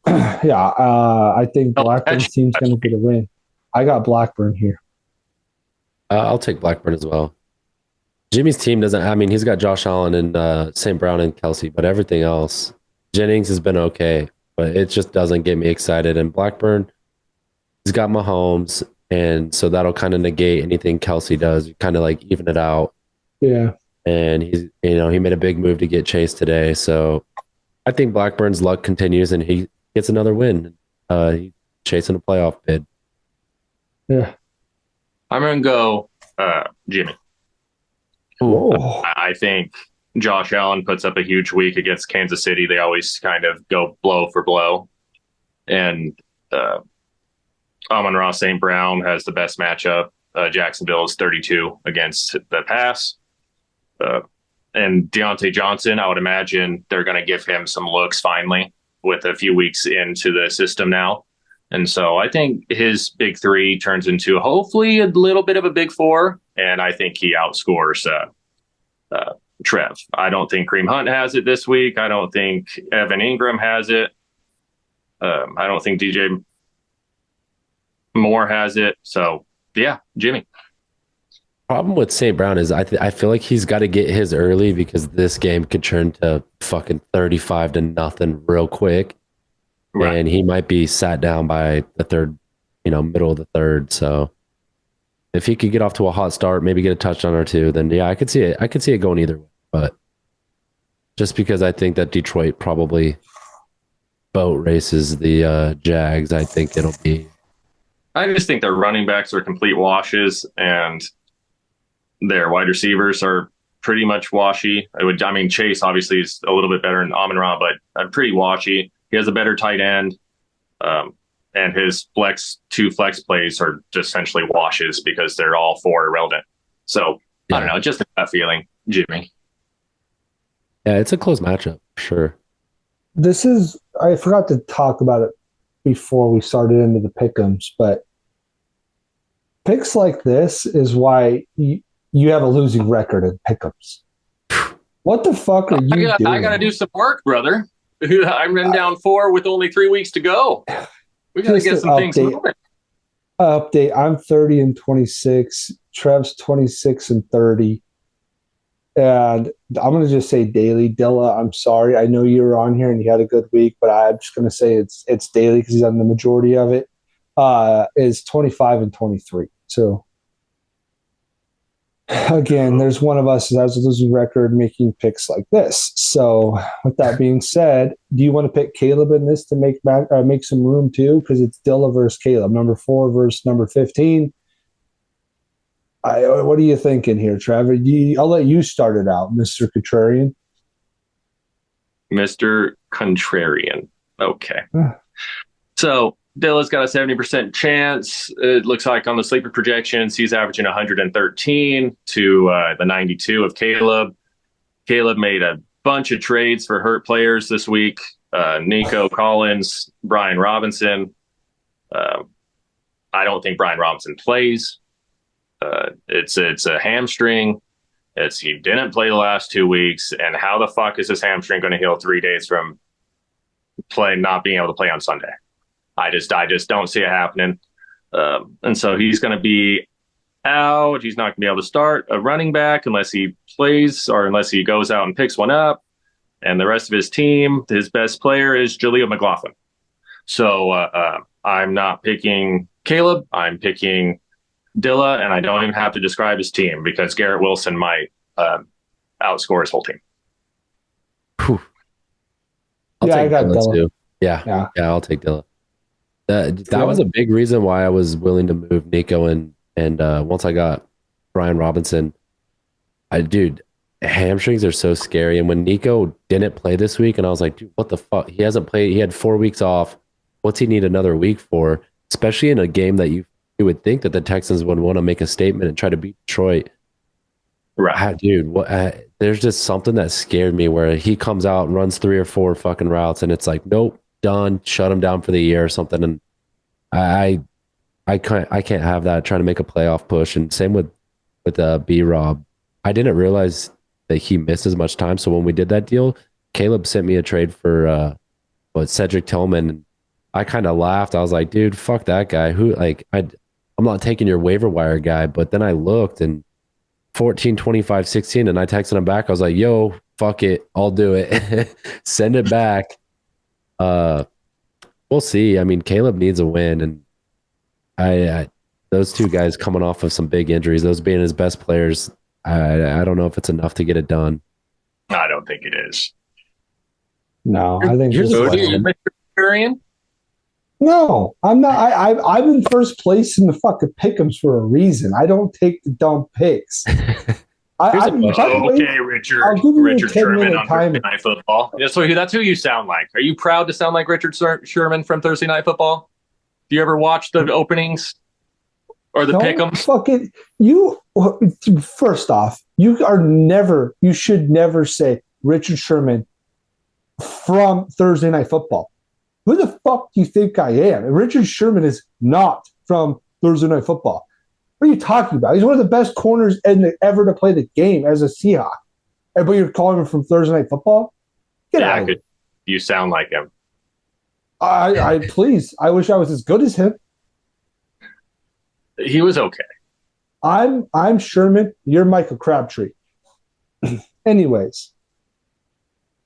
Yeah, I think Blackburn's team's going to get a win. I got Blackburn here. I'll take Blackburn as well. Jimmy's team doesn't. I mean, he's got Josh Allen and St. Brown and Kelce, but everything else, Jennings has been okay, but it just doesn't get me excited. And Blackburn, he's got Mahomes, and so that'll kind of negate anything Kelce does, kind of like even it out. Yeah. And he made a big move to get Chase today, so I think Blackburn's luck continues, and he gets another win. He's chasing a playoff bid. Yeah. I'm going to go Jimmy. Oh. I think Josh Allen puts up a huge week against Kansas City. They always kind of go blow for blow. And Amon-Ra St. Brown has the best matchup. Jacksonville is 32 against the pass. And Deontay Johnson, I would imagine they're going to give him some looks finally with a few weeks into the system now. And so I think his big three turns into hopefully a little bit of a big four. And I think he outscores Trev. I don't think Kareem Hunt has it this week. I don't think Evan Ingram has it. I don't think DJ Moore has it. So, yeah, Jimmy. Problem with St. Brown is I feel like he's got to get his early because this game could turn to fucking 35-0 real quick. Right. And he might be sat down by the third, middle of the third. So if he could get off to a hot start, maybe get a touchdown or two, then yeah, I could see it. I could see it going either way. But just because I think that Detroit probably boat races the Jags, I think it'll be. I just think their running backs are complete washes, and their wide receivers are pretty much washy. Chase obviously is a little bit better than Amon-Ra, but pretty washy. He has a better tight end, and his two flex plays are just essentially washes because they're all four irrelevant. So, yeah. I don't know, just that feeling, Jimmy. Yeah, it's a close matchup, sure. I forgot to talk about it before we started into the pick'ems, but picks like this is why you have a losing record in pick'ems. What the fuck are you doing? I got to do some work, brother. I'm running down 4 with only 3 weeks to go. We got to get some things moving. Update. I'm 30-26. Trev's 26-30. And I'm going to just say Daly. Dilla, I'm sorry. I know you were on here and you had a good week, but I'm just going to say it's Daly because he's on the majority of it. Is 25-23. So again, there's one of us that has a losing record making picks like this. So with that being said, do you want to pick Caleb in this to make some room too? Because it's Dilla versus Caleb, number 4 versus number 15. What are you thinking here, Trevor? I'll let you start it out, Mr. Contrarian. Mr. Contrarian. Okay. So Dilla's got a 70% chance. It looks like on the sleeper projections, he's averaging 113 to the 92 of Caleb. Caleb made a bunch of trades for hurt players this week. Nico Collins, Brian Robinson. I don't think Brian Robinson plays. It's a hamstring. He didn't play the last 2 weeks. And how the fuck is this hamstring going to heal 3 days from not being able to play on Sunday? I just don't see it happening. And so he's going to be out. He's not going to be able to start a running back unless he plays or unless he goes out and picks one up. And the rest of his team, his best player is Jaleel McLaughlin. So I'm not picking Caleb. I'm picking Dilla, and I don't even have to describe his team because Garrett Wilson might outscore his whole team. I got Dilla too. Yeah, I'll take Dilla. That was a big reason why I was willing to move Nico and once I got Brian Robinson, hamstrings are so scary. And when Nico didn't play this week, and I was like, dude, what the fuck? He hasn't played. He had 4 weeks off. What's he need another week for? Especially in a game that you would think that the Texans would want to make a statement and try to beat Detroit. Right, dude. There's just something that scared me where he comes out and runs 3 or 4 fucking routes, and it's like, nope. Done, shut him down for the year or something. And I can't have that trying to make a playoff push. And same with B Rob. I didn't realize that he missed as much time. So when we did that deal, Caleb sent me a trade for Cedric Tillman. I kind of laughed. I was like, dude, fuck that guy. I'm not taking your waiver wire guy. But then I looked and 14, 25, 16, and I texted him back. I was like, yo, fuck it. I'll do it. Send it back. We'll see. I mean, Caleb needs a win, and I those two guys coming off of some big injuries, those being his best players, I don't know if it's enough to get it done. I don't think it is. No, I think Here's this a is- Mr. Centurion? No, I'm not. I'm in first place in the fucking pick'ems for a reason. I don't take the dumb picks. Here's a question. Okay, I'll Richard. give you a Richard 10-minute Sherman on timer. Thursday Night Football. Yeah, so that's who you sound like. Are you proud to sound like Richard Sherman from Thursday Night Football? Do you ever watch the openings or the Don't pick'ems? fucking you. First off, you should never say Richard Sherman from Thursday Night Football. Who the fuck do you think I am? Richard Sherman is not from Thursday Night Football. What are you talking about? He's one of the best corners ever to play the game as a Seahawk. But you're calling him from Thursday Night Football? Get out of here. You sound like him. Please. I wish I was as good as him. He was okay. I'm Sherman. You're Michael Crabtree. Anyways.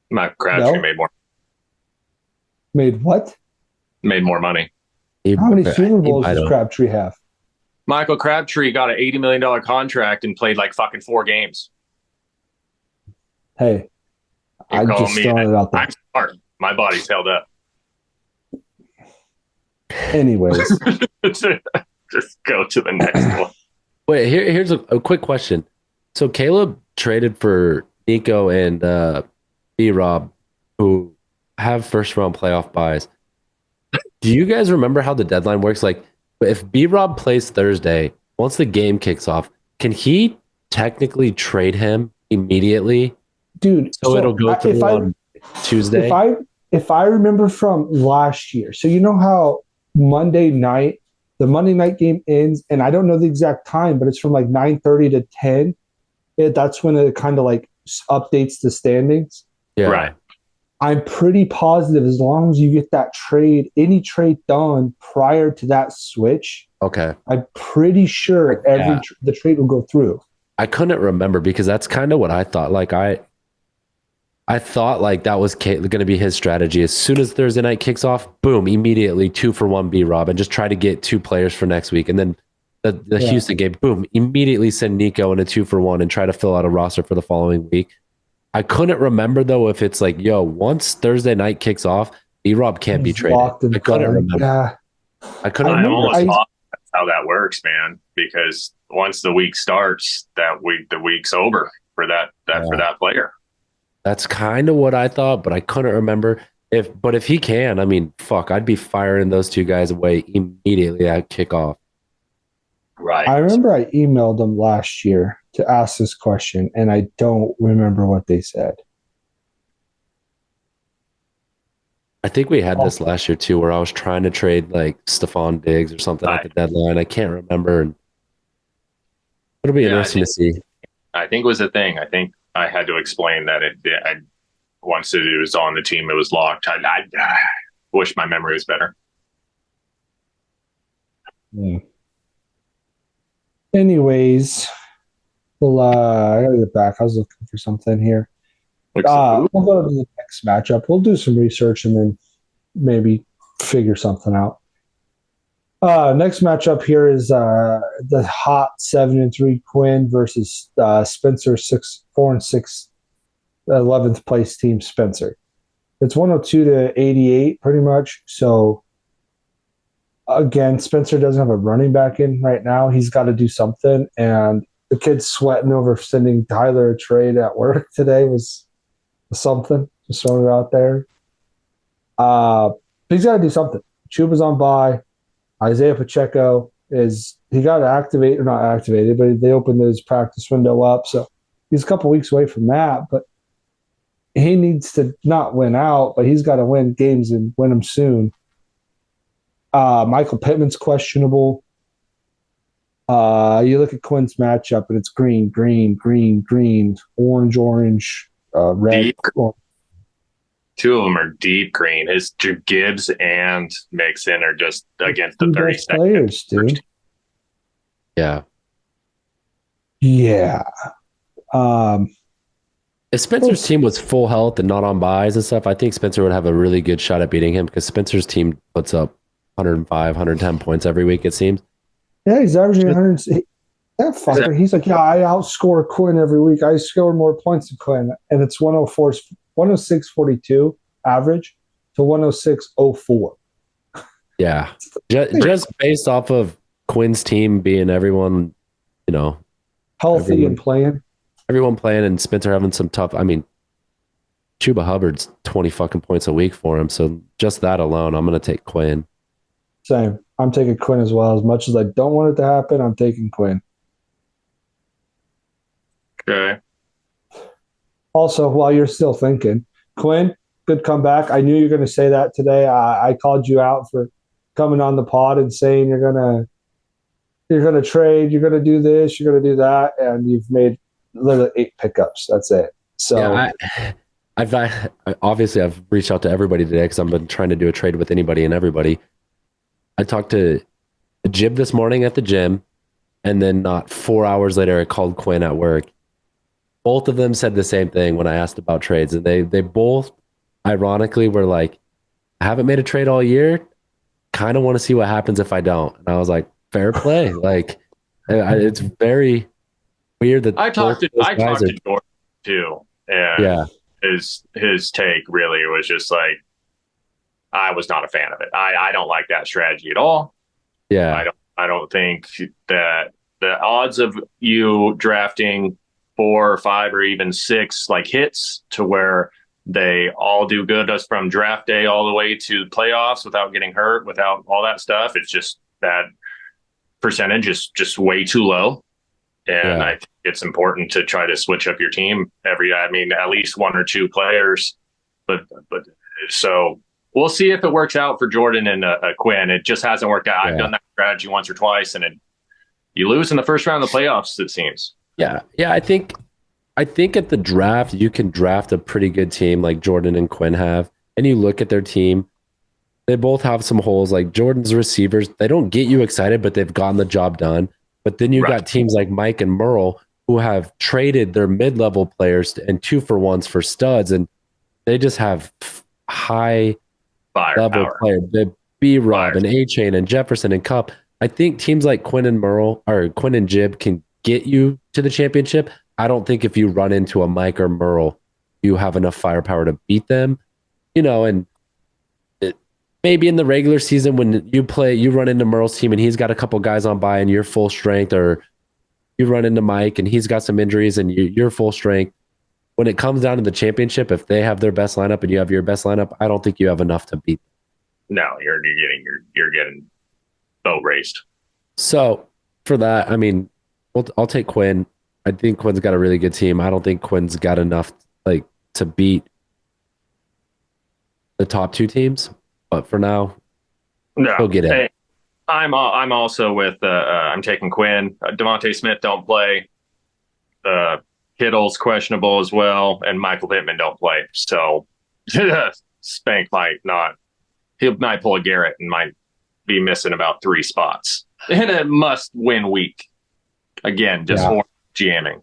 Mike Crabtree No. Made what? made more money. How many Super Bowls I does don't- Crabtree have? Michael Crabtree got an $80 million contract and played like fucking 4 games. Hey, You're I'm calling just me throwing it out there. I'm smart. My body's held up. Anyways, Just go to the next one. Wait, here's a quick question. So Caleb traded for Nico and B Rob, who have first round playoff buys. Do you guys remember how the deadline works? Like, if B Rob plays Thursday, once the game kicks off, can he technically trade him immediately? dude. So it'll go through on Tuesday. If I remember from last year, so you know how the Monday night game ends, and I don't know the exact time, but it's from like 9:30 to 10. That's when it kind of like updates the standings. Yeah. Right. I'm pretty positive as long as you get that trade, any trade done prior to that switch, Okay. I'm pretty sure Yeah. the trade will go through. I couldn't remember because that's kind of what I thought. Like I thought like that was going to be his strategy. As soon as Thursday night kicks off, boom, immediately 2-for-1 B Rob and just try to get 2 players for next week. And then the Yeah. Houston game, boom, immediately send Nico in a 2-for-1 and try to fill out a roster for the following week. I couldn't remember though if it's like, yo, once Thursday night kicks off, B Rob can't be He's traded. locked and I couldn't done. remember. Yeah. I couldn't I I'm remember remember. almost I- positive that's how that works, man. Because once the week starts, the week's over for that for that player. That's kind of what I thought, but I couldn't remember if he can, I mean, fuck, I'd be firing those 2 guys away immediately at kickoff. Right. I remember I emailed them last year to ask this question, and I don't remember what they said. I think we had this last year too, where I was trying to trade like Stephon Diggs or something at the deadline. I can't remember. And it'll be Yeah, interesting to see. I think it was a thing. I think I had to explain that once it was on the team, it was locked. I wish my memory was better. Yeah. Anyways, well, I gotta get back. I was looking for something here. We'll go to the next matchup. We'll do some research and then maybe figure something out. Next matchup here is the hot 7-3 Quinn versus Spencer 4-6 11th place team Spencer. It's 102-88 pretty much. So again, Spencer doesn't have a running back in right now. He's got to do something, and the kid's sweating over sending Tyler a trade at work today was something. Just throwing it out there. But he's got to do something. Chuba's on bye. Isaiah Pacheco got activated, or not activated, but they opened his practice window up. So he's a couple weeks away from that, but he needs to not win out, but he's got to win games and win them soon. Michael Pittman's questionable. You look at Quinn's matchup, and it's green, green, green, green, orange, orange, red. Deep. Two of them are deep green. His Gibbs and Mixon are just against the 32nd players, dude. Yeah. Yeah. If Spencer's team was full health and not on buys and stuff, I think Spencer would have a really good shot at beating him because Spencer's team puts up 105, 110 points every week, it seems. Yeah, he's averaging 100. That fucker. He's like, yeah, I outscore Quinn every week. I score more points than Quinn. And it's 106.42 average to 106.04. Yeah. Just based off of Quinn's team being everyone, healthy and playing. Everyone playing and Spencer having some tough. I mean, Chuba Hubbard's 20 fucking points a week for him. So just that alone, I'm going to take Quinn. Same. I'm taking Quinn as well. As much as I don't want it to happen, I'm taking Quinn. Okay. Also, while you're still thinking, Quinn, good comeback. I knew you were going to say that today. I called you out for coming on the pod and saying you're gonna trade, you're gonna do this, you're gonna do that, and you've made literally 8 pickups. That's it. So yeah, I've reached out to everybody today because I've been trying to do a trade with anybody and everybody. I talked to Jib this morning at the gym, and then not 4 hours later, I called Quinn at work. Both of them said the same thing when I asked about trades, and they both, ironically, were like, "I haven't made a trade all year. Kind of want to see what happens if I don't." And I was like, "Fair play." Like, it's very weird that I talked to Jordan too, and yeah, his take really was just like, I was not a fan of it. I don't like that strategy at all. Yeah, I don't think that the odds of you drafting 4 or 5 or even 6 like hits to where they all do good us from draft day all the way to playoffs without getting hurt, without all that stuff, it's just that percentage is just way too low. And I think it's important to try to switch up your team at least 1 or 2 players. But so we'll see if it works out for Jordan and Quinn. It just hasn't worked out. I've done that strategy once or twice, and you lose in the first round of the playoffs, it seems. Yeah. I think at the draft, you can draft a pretty good team like Jordan and Quinn have, and you look at their team, they both have some holes. Like Jordan's receivers, they don't get you excited, but they've gotten the job done. But then you got teams like Mike and Merle who have traded their mid-level players and 2-for-1s for studs, and they just have high level players. The B-Rob and A-Chain and Jefferson and Cup. I think teams like Quinn and Merle or Quinn and Jib can get you to the championship. I don't think if you run into a Mike or Merle, you have enough firepower to beat them. And maybe in the regular season when you run into Merle's team and he's got a couple guys on by and you're full strength, or you run into Mike and he's got some injuries and you're full strength. When it comes down to the championship, if they have their best lineup and you have your best lineup, I don't think you have enough to beat them. No, you're getting boat raced. So for that, I mean, I'll take Quinn. I think Quinn's got a really good team. I don't think Quinn's got enough to beat the top 2 teams. But for now, we'll get it. Hey, I'm also with I'm taking Quinn. Devontae Smith don't play. Kittle's questionable as well, and Michael Pittman don't play. So Spank might pull a Garrett and might be missing about 3 spots in a must-win week. Again, just jamming.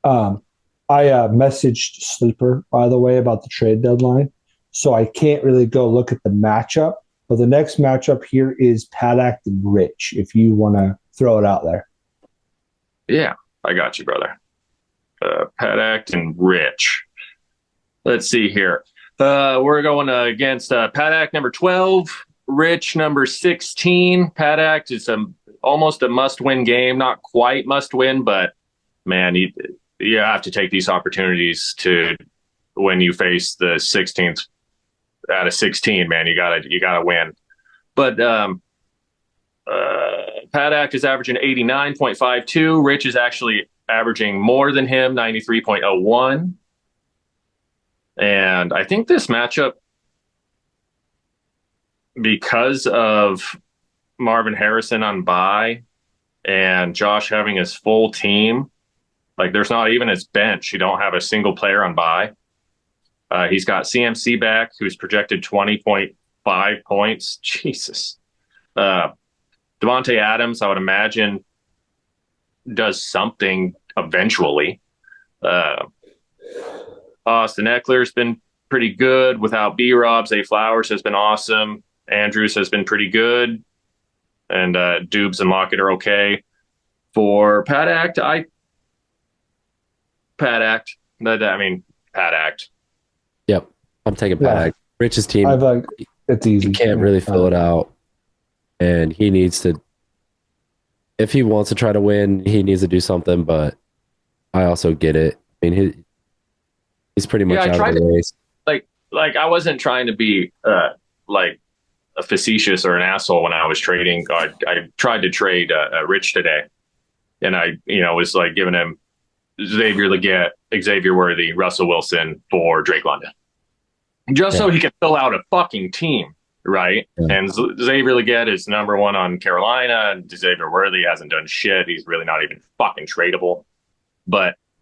I messaged Sleeper, by the way, about the trade deadline. So I can't really go look at the matchup. But the next matchup here is Paddock and Rich, if you want to throw it out there. Yeah, I got you, brother. Paddock and Rich. Let's see here. We're going against Paddock, number 12. Rich, number 16. Paddock is almost a must-win game. Not quite must-win, but, man, you have to take these opportunities to when you face the 16th out of 16, man, you gotta win. But Paddock is averaging 89.52. Rich is actually averaging more than him, 93.01. And I think this matchup because of Marvin Harrison on bye and Josh having his full team, like there's not even his bench. You don't have a single player on bye. He's got CMC back, who's projected 20.5 points. Jesus. Devontae Adams, I would imagine, does something eventually. Austin Eckler's been pretty good without B-Rob. Zay Flowers has been awesome. Andrews has been pretty good. And Dubes and Lockett are okay. For Pat Act, Pat Act. Yep. I'm taking Pat. Rich's team. It's easy. He can't really fill it out. And he needs to, if he wants to try to win, he needs to do something. But I also get it. I mean, he's pretty much out of the race. Like I wasn't trying to be like a facetious or an asshole when I was trading. I tried to trade Rich today, and I was like giving him Xavier Legette, Xavier Worthy, Russell Wilson for Drake London, just so he can fill out a fucking team, right? Yeah. And Xavier Legette is number one on Carolina, and Xavier Worthy hasn't done shit. He's really not even fucking tradable.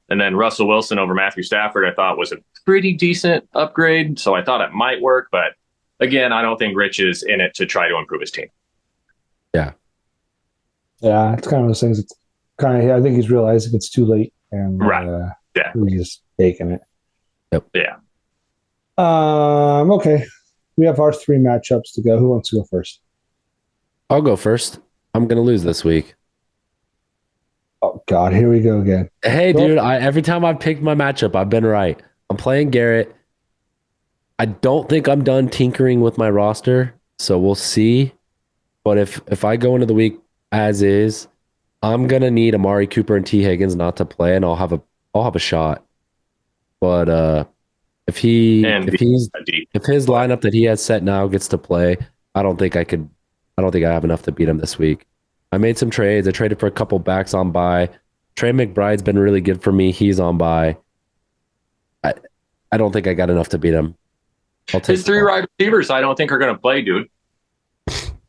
And then Russell Wilson over Matthew Stafford, I thought was a pretty decent upgrade. So I thought it might work. But again, I don't think Rich is in it to try to improve his team. Yeah. Yeah, it's kind of those things. It's kind of, I think he's realizing it's too late. And he's just taking it. Yep. Yeah. Okay. We have our 3 matchups to go. Who wants to go first? I'll go first. I'm going to lose this week. Oh, God, here we go again. Hey, dude, every time I've picked my matchup, I've been right. I'm playing Garrett. I don't think I'm done tinkering with my roster, so we'll see. But if I go into the week as is, I'm going to need Amari Cooper and T. Higgins not to play, and I'll have a shot. But if his lineup that he has set now gets to play, I don't think I have enough to beat him this week. I made some trades. I traded for a couple backs on bye. Trey McBride's been really good for me. He's on bye. I don't think I got enough to beat him. His 3 wide receivers, I don't think are going to play, dude.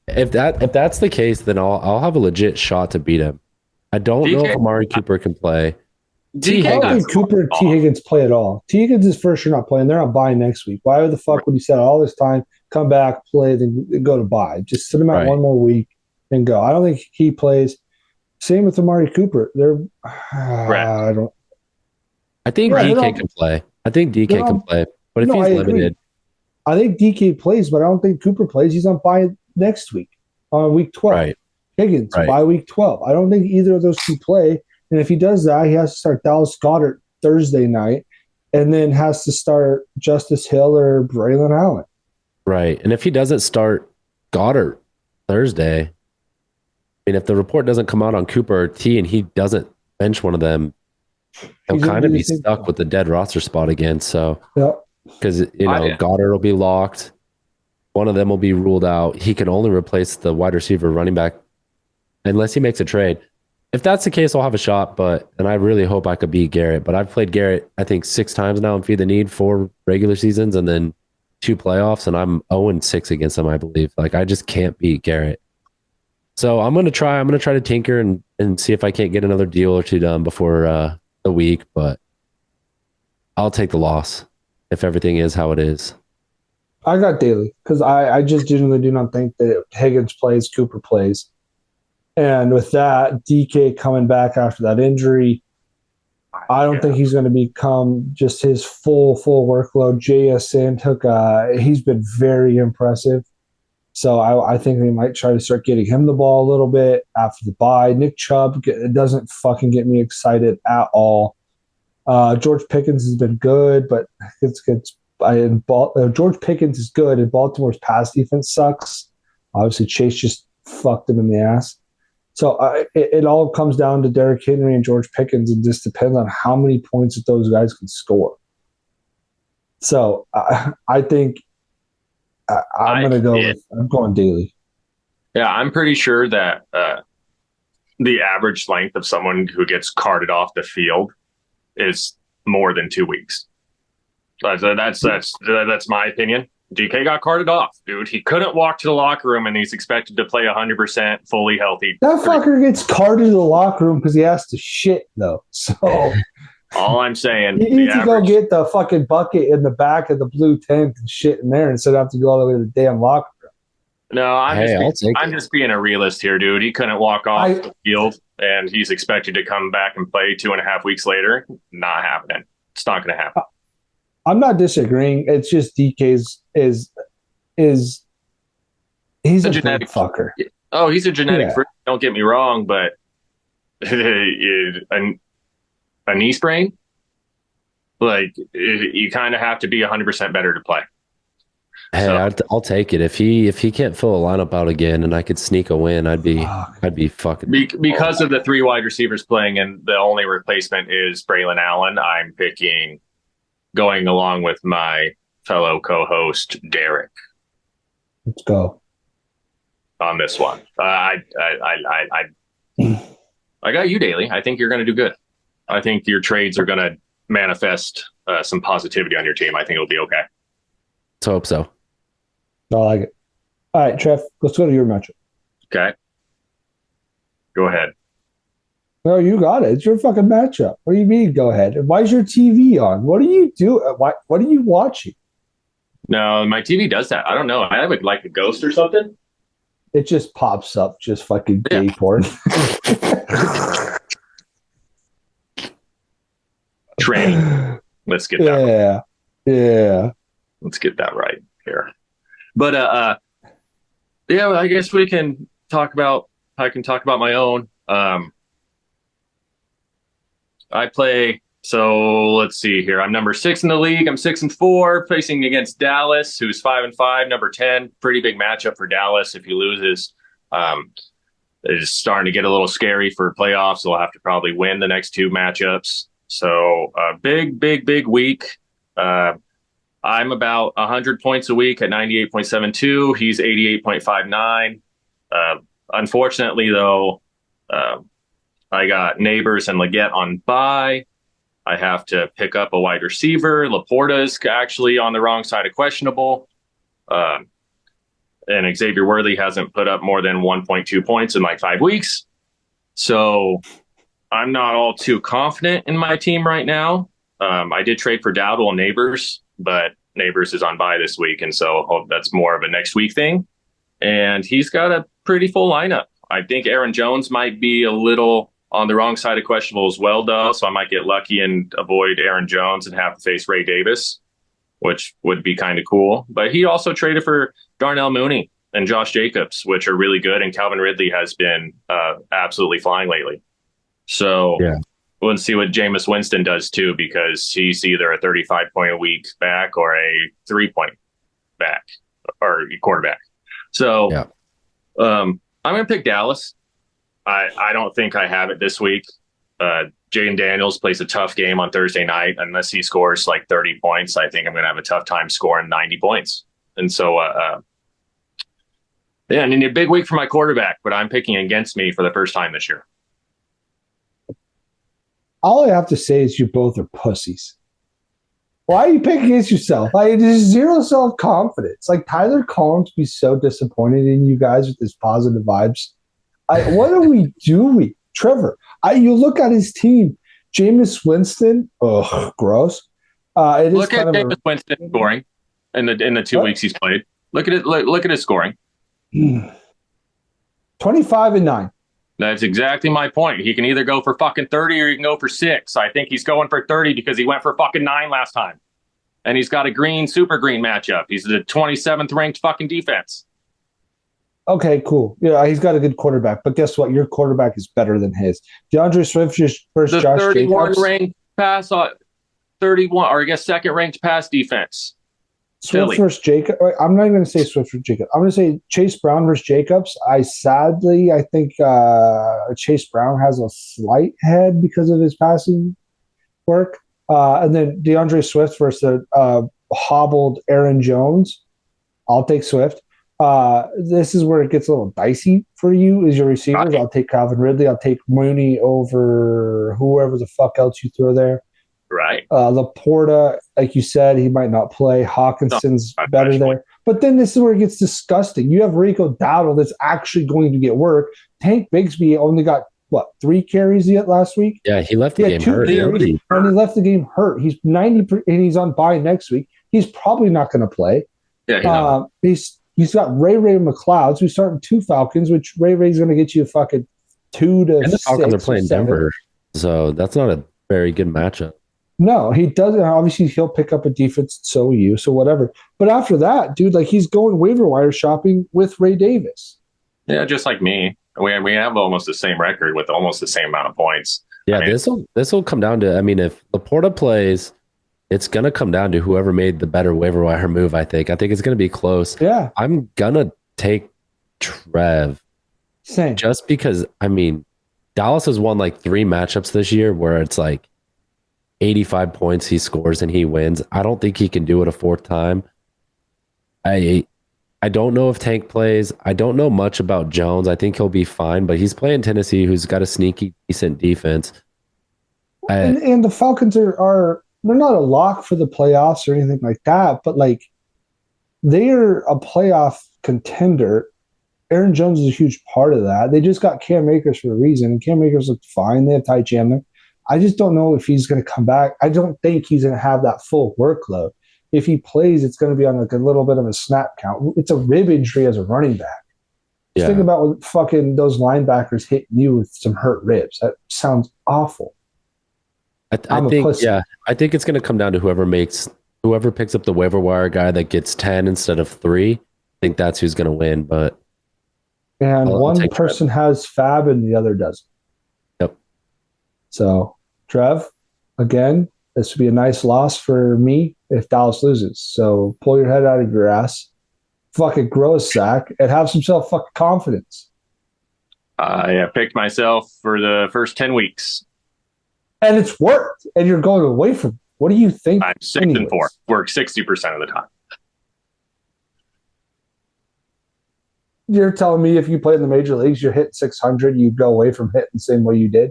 If that's the case, then I'll have a legit shot to beat him. I don't know if Amari Cooper can play. I don't think Cooper and T. Higgins play at all. T. Higgins is for sure not playing. They're on bye next week. Why the fuck would you set all this time, come back, play, then go to bye? Just sit him out one more week and go. I don't think he plays. Same with Amari Cooper. I think DK can play. I think DK can play. But if he's limited. I think DK plays, but I don't think Cooper plays. He's on bye next week, on week 12. Right. Higgins, by week 12. I don't think either of those two play. And if he does that, he has to start Dallas Goedert Thursday night and then has to start Justice Hill or Braylon Allen. Right. And if he doesn't start Goddard Thursday, I mean, if the report doesn't come out on Cooper or T and he doesn't bench one of them, he'll kind of be stuck with the dead roster spot again. So, because, Goddard will be locked. One of them will be ruled out. He can only replace the wide receiver running back unless he makes a trade. If that's the case, I'll have a shot, and I really hope I could beat Garrett. But I've played Garrett, I think, 6 times now in Feed the Need, 4 regular seasons, and then 2 playoffs, and I'm 0-6 against him, I believe. Like, I just can't beat Garrett. So I'm gonna try to tinker and see if I can't get another deal or 2 done before the week, but I'll take the loss if everything is how it is. I got Daly because I just genuinely do not think that Higgins plays, Cooper plays. And with that, DK coming back after that injury, I don't think he's going to become just his full workload. JSN he's been very impressive. So I think they might try to start getting him the ball a little bit after the bye. Nick Chubb doesn't fucking get me excited at all. George Pickens has been good, but George Pickens is good, and Baltimore's pass defense sucks. Obviously, Chase just fucked him in the ass. So it all comes down to Derrick Henry and George Pickens, and just depends on how many points that those guys can score. So I think I'm going Daly. Yeah, I'm pretty sure that the average length of someone who gets carted off the field is more than 2 weeks. That's my opinion. DK got carted off, dude. He couldn't walk to the locker room, and he's expected to play 100% fully healthy. That fucker gets carted to the locker room because he has to shit, though. So all I'm saying, you need to go get the fucking bucket in the back of the blue tent and shit in there instead of have to go all the way to the damn locker room. No, I'm just being a realist here, dude. He couldn't walk off the field, and he's expected to come back and play 2.5 weeks later. Not happening. It's not going to happen. I'm not disagreeing. It's just DK's he's a genetic fucker. Oh, he's a genetic freak. Don't get me wrong, but a knee sprain, like you kind of have to be 100% better to play. Hey, so, I'll take it if he can't fill a lineup out again, and I could sneak a win. I'd be fucking because of the 3 wide receivers playing, and the only replacement is Braylon Allen. I'm picking. Going along with my fellow co-host Derek. Let's go on this one. I got you, Daly. I think you're going to do good. I think your trades are going to manifest some positivity on your team. I think it'll be okay. Let's hope so. I like it. All right, Trev, let's go to your matchup. Okay. Go ahead. No, you got it. It's your fucking matchup. What do you mean? Go ahead. Why is your TV on? What do you do? What are you watching? No, my TV does that. I don't know. I have like a ghost or something. It just pops up, just fucking gay porn. Training. Let's get that. Yeah, yeah. Let's get that right here. But yeah, I guess we can talk about. I can talk about my own. I play, so let's see here. I'm number 6 in the league. I'm 6-4, facing against Dallas, who's 5-5, number 10. Pretty big matchup for Dallas. If he loses, it's starting to get a little scary for playoffs. They'll have to probably win the next 2 matchups. So big week. I'm about 100 points a week at 98.72. He's 88.59. Unfortunately, though, I got Neighbors and Leggett on bye. I have to pick up a wide receiver. Laporta's actually on the wrong side of questionable. And Xavier Worthy hasn't put up more than 1.2 points in like 5 weeks. So I'm not all too confident in my team right now. I did trade for Dowdle and Neighbors, but Neighbors is on bye this week. And so that's more of a next week thing. And he's got a pretty full lineup. I think Aaron Jones might be a little on the wrong side of questionable as well, though. So I might get lucky and avoid Aaron Jones and have to face Ray Davis, which would be kind of cool. But he also traded for Darnell Mooney and Josh Jacobs, which are really good. And Calvin Ridley has been absolutely flying lately. So we'll see what Jameis Winston does, too, because he's either a 35-point-a-week back or a 3-point back or quarterback. So I'm going to pick Dallas. I don't think I have it this week. Jaden Daniels plays a tough game on Thursday night. Unless he scores like 30 points, I think I'm going to have a tough time scoring 90 points. And so, I need a big week for my quarterback, but I'm picking against me for the first time this year. All I have to say is you both are pussies. Why are you picking against yourself? There's zero self-confidence. Like, Tyler Collins be so disappointed in you guys with his positive vibes. What are we doing? Trevor, you look at his team. Jameis Winston, gross. Look at Jameis Winston scoring in the 2 weeks he's played. Look at it. Look at his scoring. 25-9. That's exactly my point. He can either go for fucking 30 or he can go for 6. I think he's going for 30 because he went for fucking 9 last time. And he's got a super green matchup. He's the 27th ranked fucking defense. Okay, cool. Yeah, he's got a good quarterback. But guess what? Your quarterback is better than his. DeAndre Swift just versus Josh 31 Jacobs. Ranked pass, 31, or I guess second ranked pass defense. Swift versus Jacobs. I'm not even going to say Swift versus Jacobs. I'm going to say Chase Brown versus Jacobs. I think Chase Brown has a slight head because of his passing work. And then DeAndre Swift versus hobbled Aaron Jones. I'll take Swift. This is where it gets a little dicey for you is your receivers. Right. I'll take Calvin Ridley. I'll take Mooney over whoever the fuck else you throw there. Right. Laporta, like you said, he might not play. Hawkinson's No, better especially. there. But then this is where it gets disgusting. You have Rico Dowdle that's actually going to get work. Tank Bigsby only got, 3 carries yet last week? Yeah, he left the Yeah, game 2 hurt. carries, and he left the game hurt. He's 90, and he's on bye next week. He's probably not going to play. Yeah, He's got Ray McLeod, who's starting 2 Falcons, which Ray's going to get you a fucking 2 to and the 6. Falcons are playing 7. Denver, so that's not a very good matchup. No, he doesn't. Obviously, he'll pick up a defense, so you, so whatever. But after that, dude, like he's going waiver wire shopping with Ray Davis. Yeah, just like me. We have almost the same record with almost the same amount of points. Yeah, I mean, this will come down to. I mean, if Laporta plays, it's gonna come down to whoever made the better waiver wire move. I think it's gonna be close. Yeah, I'm gonna take Trev same. just because. I mean, Dallas has won like 3 matchups this year where it's like 85 points he scores and he wins. I don't think he can do it a 4th time. I don't know if Tank plays. I don't know much about Jones. I think he'll be fine, but he's playing Tennessee, who's got a sneaky, decent defense. And the Falcons are they're not a lock for the playoffs or anything like that, but like they're a playoff contender. Aaron Jones is a huge part of that. They just got Cam Akers for a reason, and Cam Akers looked fine. They have Ty Chandler. I just don't know if he's going to come back. I don't think he's going to have that full workload. If he plays, it's going to be on like a little bit of a snap count. It's a rib injury as a running back. Just think about what fucking those linebackers hitting you with some hurt ribs. That sounds awful. I think it's going to come down to whoever picks up the waiver wire guy that gets 10 instead of 3. I think that's who's going to win. And one person has Fab and the other doesn't. Yep. So, Trev, again, this would be a nice loss for me if Dallas loses. So pull your head out of your ass, fucking grow a sack, and have some self-fucking confidence. I picked myself for the first 10 weeks. And it's worked. And you're going away from it. What do you think? I'm 6-4. Work 60% of the time. You're telling me if you play in the major leagues, you're hitting 600, you go away from hitting the same way you did?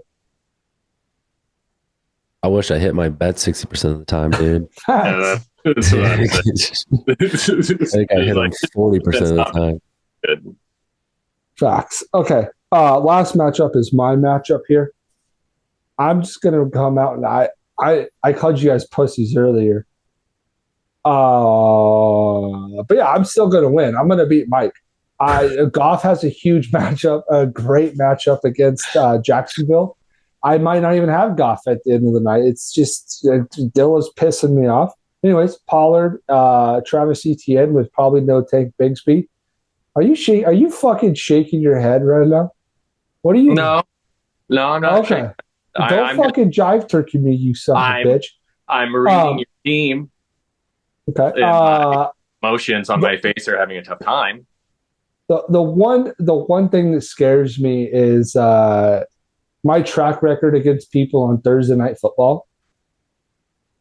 I wish I hit my bet 60% of the time, dude. That's what I'm saying. I think I hit them 40% of the time. Good. Facts. Okay. Last matchup is my matchup here. I'm just gonna come out and I called you guys pussies earlier. But yeah, I'm still gonna win. I'm gonna beat Mike. Goff has a huge matchup, a great matchup against Jacksonville. I might not even have Goff at the end of the night. It's just Dilla's pissing me off. Anyways, Pollard, Travis Etienne with probably no Tank Bigsby. Are you fucking shaking your head right now? What are you? No, not okay. Don't fucking jive turkey me, you son of a bitch. I'm reading your team. Okay. My emotions on my face are having a tough time. The one thing that scares me is my track record against people on Thursday Night Football.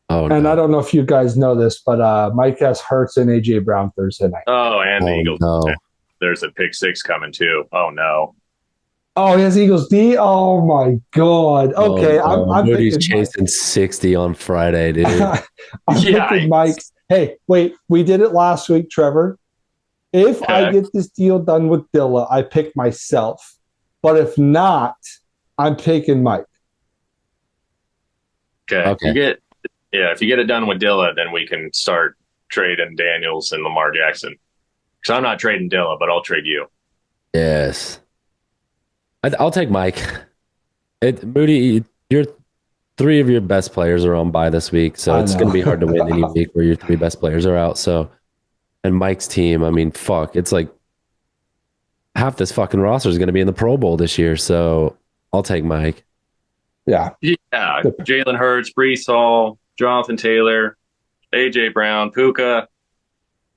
Oh, and I don't know if you guys know this, but Mike has Hurts and AJ Brown Thursday night. Oh, and the Eagles. No. There's a pick 6 coming too. Oh no. Oh, he has Eagles D. Oh my god. Okay, I'm Moody's chasing 60 on Friday, dude. I'm picking Mike. Hey, wait, we did it last week, Trevor. If I get this deal done with Dilla, I pick myself. But if not, I'm picking Mike. Okay. If you get it done with Dilla, then we can start trading Daniels and Lamar Jackson. Because I'm not trading Dilla, but I'll trade you. Yes. I'll take Mike. Moody, your 3 of your best players are on bye this week, so it's going to be hard to win any week where your 3 best players are out. So, and Mike's team, I mean, fuck, it's like half this fucking roster is going to be in the Pro Bowl this year. So I'll take Mike. Yeah. Jalen Hurts, Breece Hall, Jonathan Taylor, AJ Brown, Puka,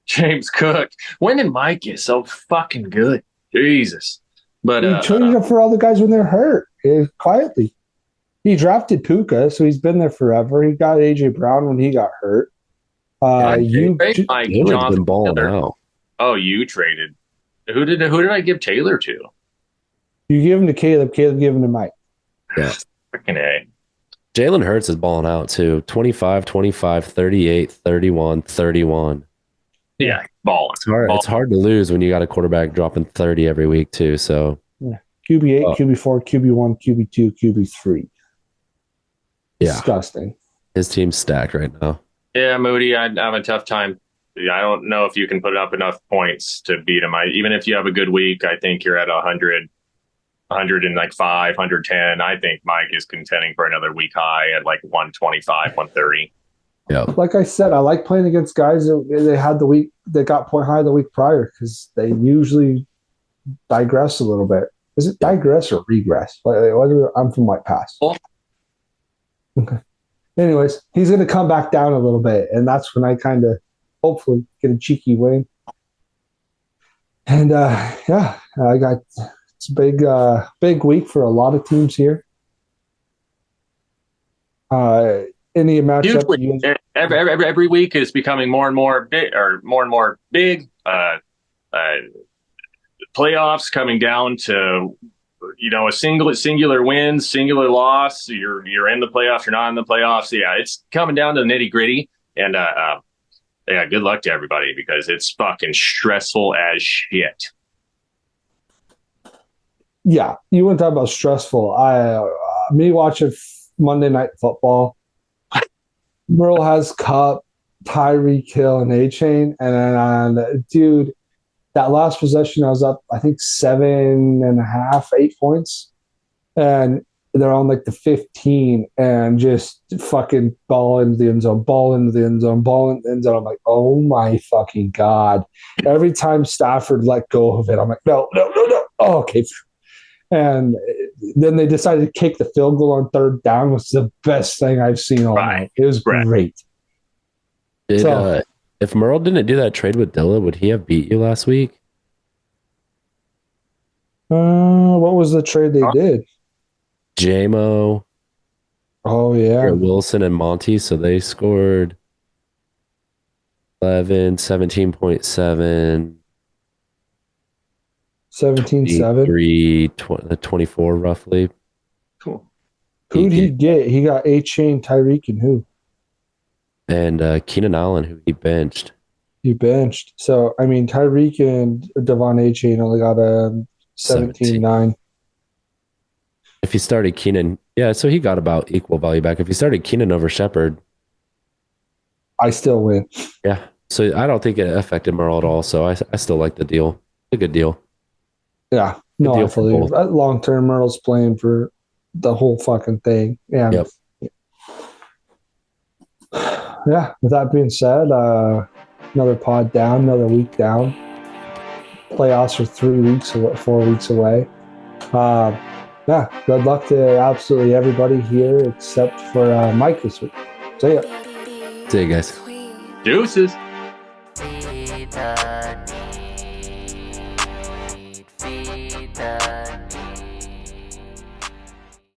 James Cook. When did Mike get so fucking good? Jesus. But he traded up for all the guys when they're hurt. Quietly. He drafted Puka, so he's been there forever. He got AJ Brown when he got hurt. Been balling out. Oh, you traded. Who did I give Taylor to? You give him to Caleb. Caleb gave him to Mike. Yeah. Freaking A. Jalen Hurts is balling out too. 25, 25, 38, 31, 31. Yeah, balling. It's hard to lose when you got a quarterback dropping 30 every week too. So QB8, QB4, QB1, QB2, QB3. Yeah. Disgusting. His team's stacked right now. Yeah, Moody, I have a tough time. I don't know if you can put up enough points to beat him. Even if you have a good week, I think you're at 100, 105, 110. I think Mike is contending for another week high at like 125, 130. Yeah. Like I said, I like playing against guys that they had the week that got point high the week prior because they usually digress a little bit. Is it digress or regress? I'm from White Pass. Oh. Okay. Anyways, he's going to come back down a little bit, and that's when I kind of hopefully get a cheeky win. And I got it's a big week for a lot of teams here. Any matchup every week is becoming more and more big. Playoffs coming down to a singular win, singular loss. You're in the playoffs, you're not in the playoffs. Yeah, it's coming down to the nitty gritty. And good luck to everybody because it's fucking stressful as shit. Yeah, you want to talk about stressful. Me watching Monday Night Football. Merle has Cup, Tyreek Hill, and A-Chain. And then, dude, that last possession, I was up, I think 7.5, 8 points. And they're on like the 15 and just fucking ball into the end zone, ball into the end zone, ball into the end zone. I'm like, oh my fucking God. Every time Stafford let go of it, I'm like, no. Oh, okay. And then they decided to kick the field goal on third down, which is the best thing I've seen all night. It was great. If Merle didn't do that trade with Dilla, would he have beat you last week? What was the trade they did? JMO. Oh, yeah. Wilson and Monty. So they scored 11, 17.7. 17-7. 24 roughly. Cool. Who'd he get? He got A-Chain, Tyreek, and who? And Keenan Allen, who he benched. He benched. So, I mean, Tyreek and Devon A-Chain only got a 17-9. If he started Keenan, so he got about equal value back. If he started Keenan over Shepard, I still win. Yeah. So I don't think it affected Merle at all. So I still like the deal. It's a good deal. Yeah. No, I believe long term Merle's playing for the whole fucking thing. And yep. Yeah, with that being said, another pod down, another week down. Playoffs are 4 weeks away. Good luck to absolutely everybody here except for Mike this week. See ya. See you guys. Deuces. Feed the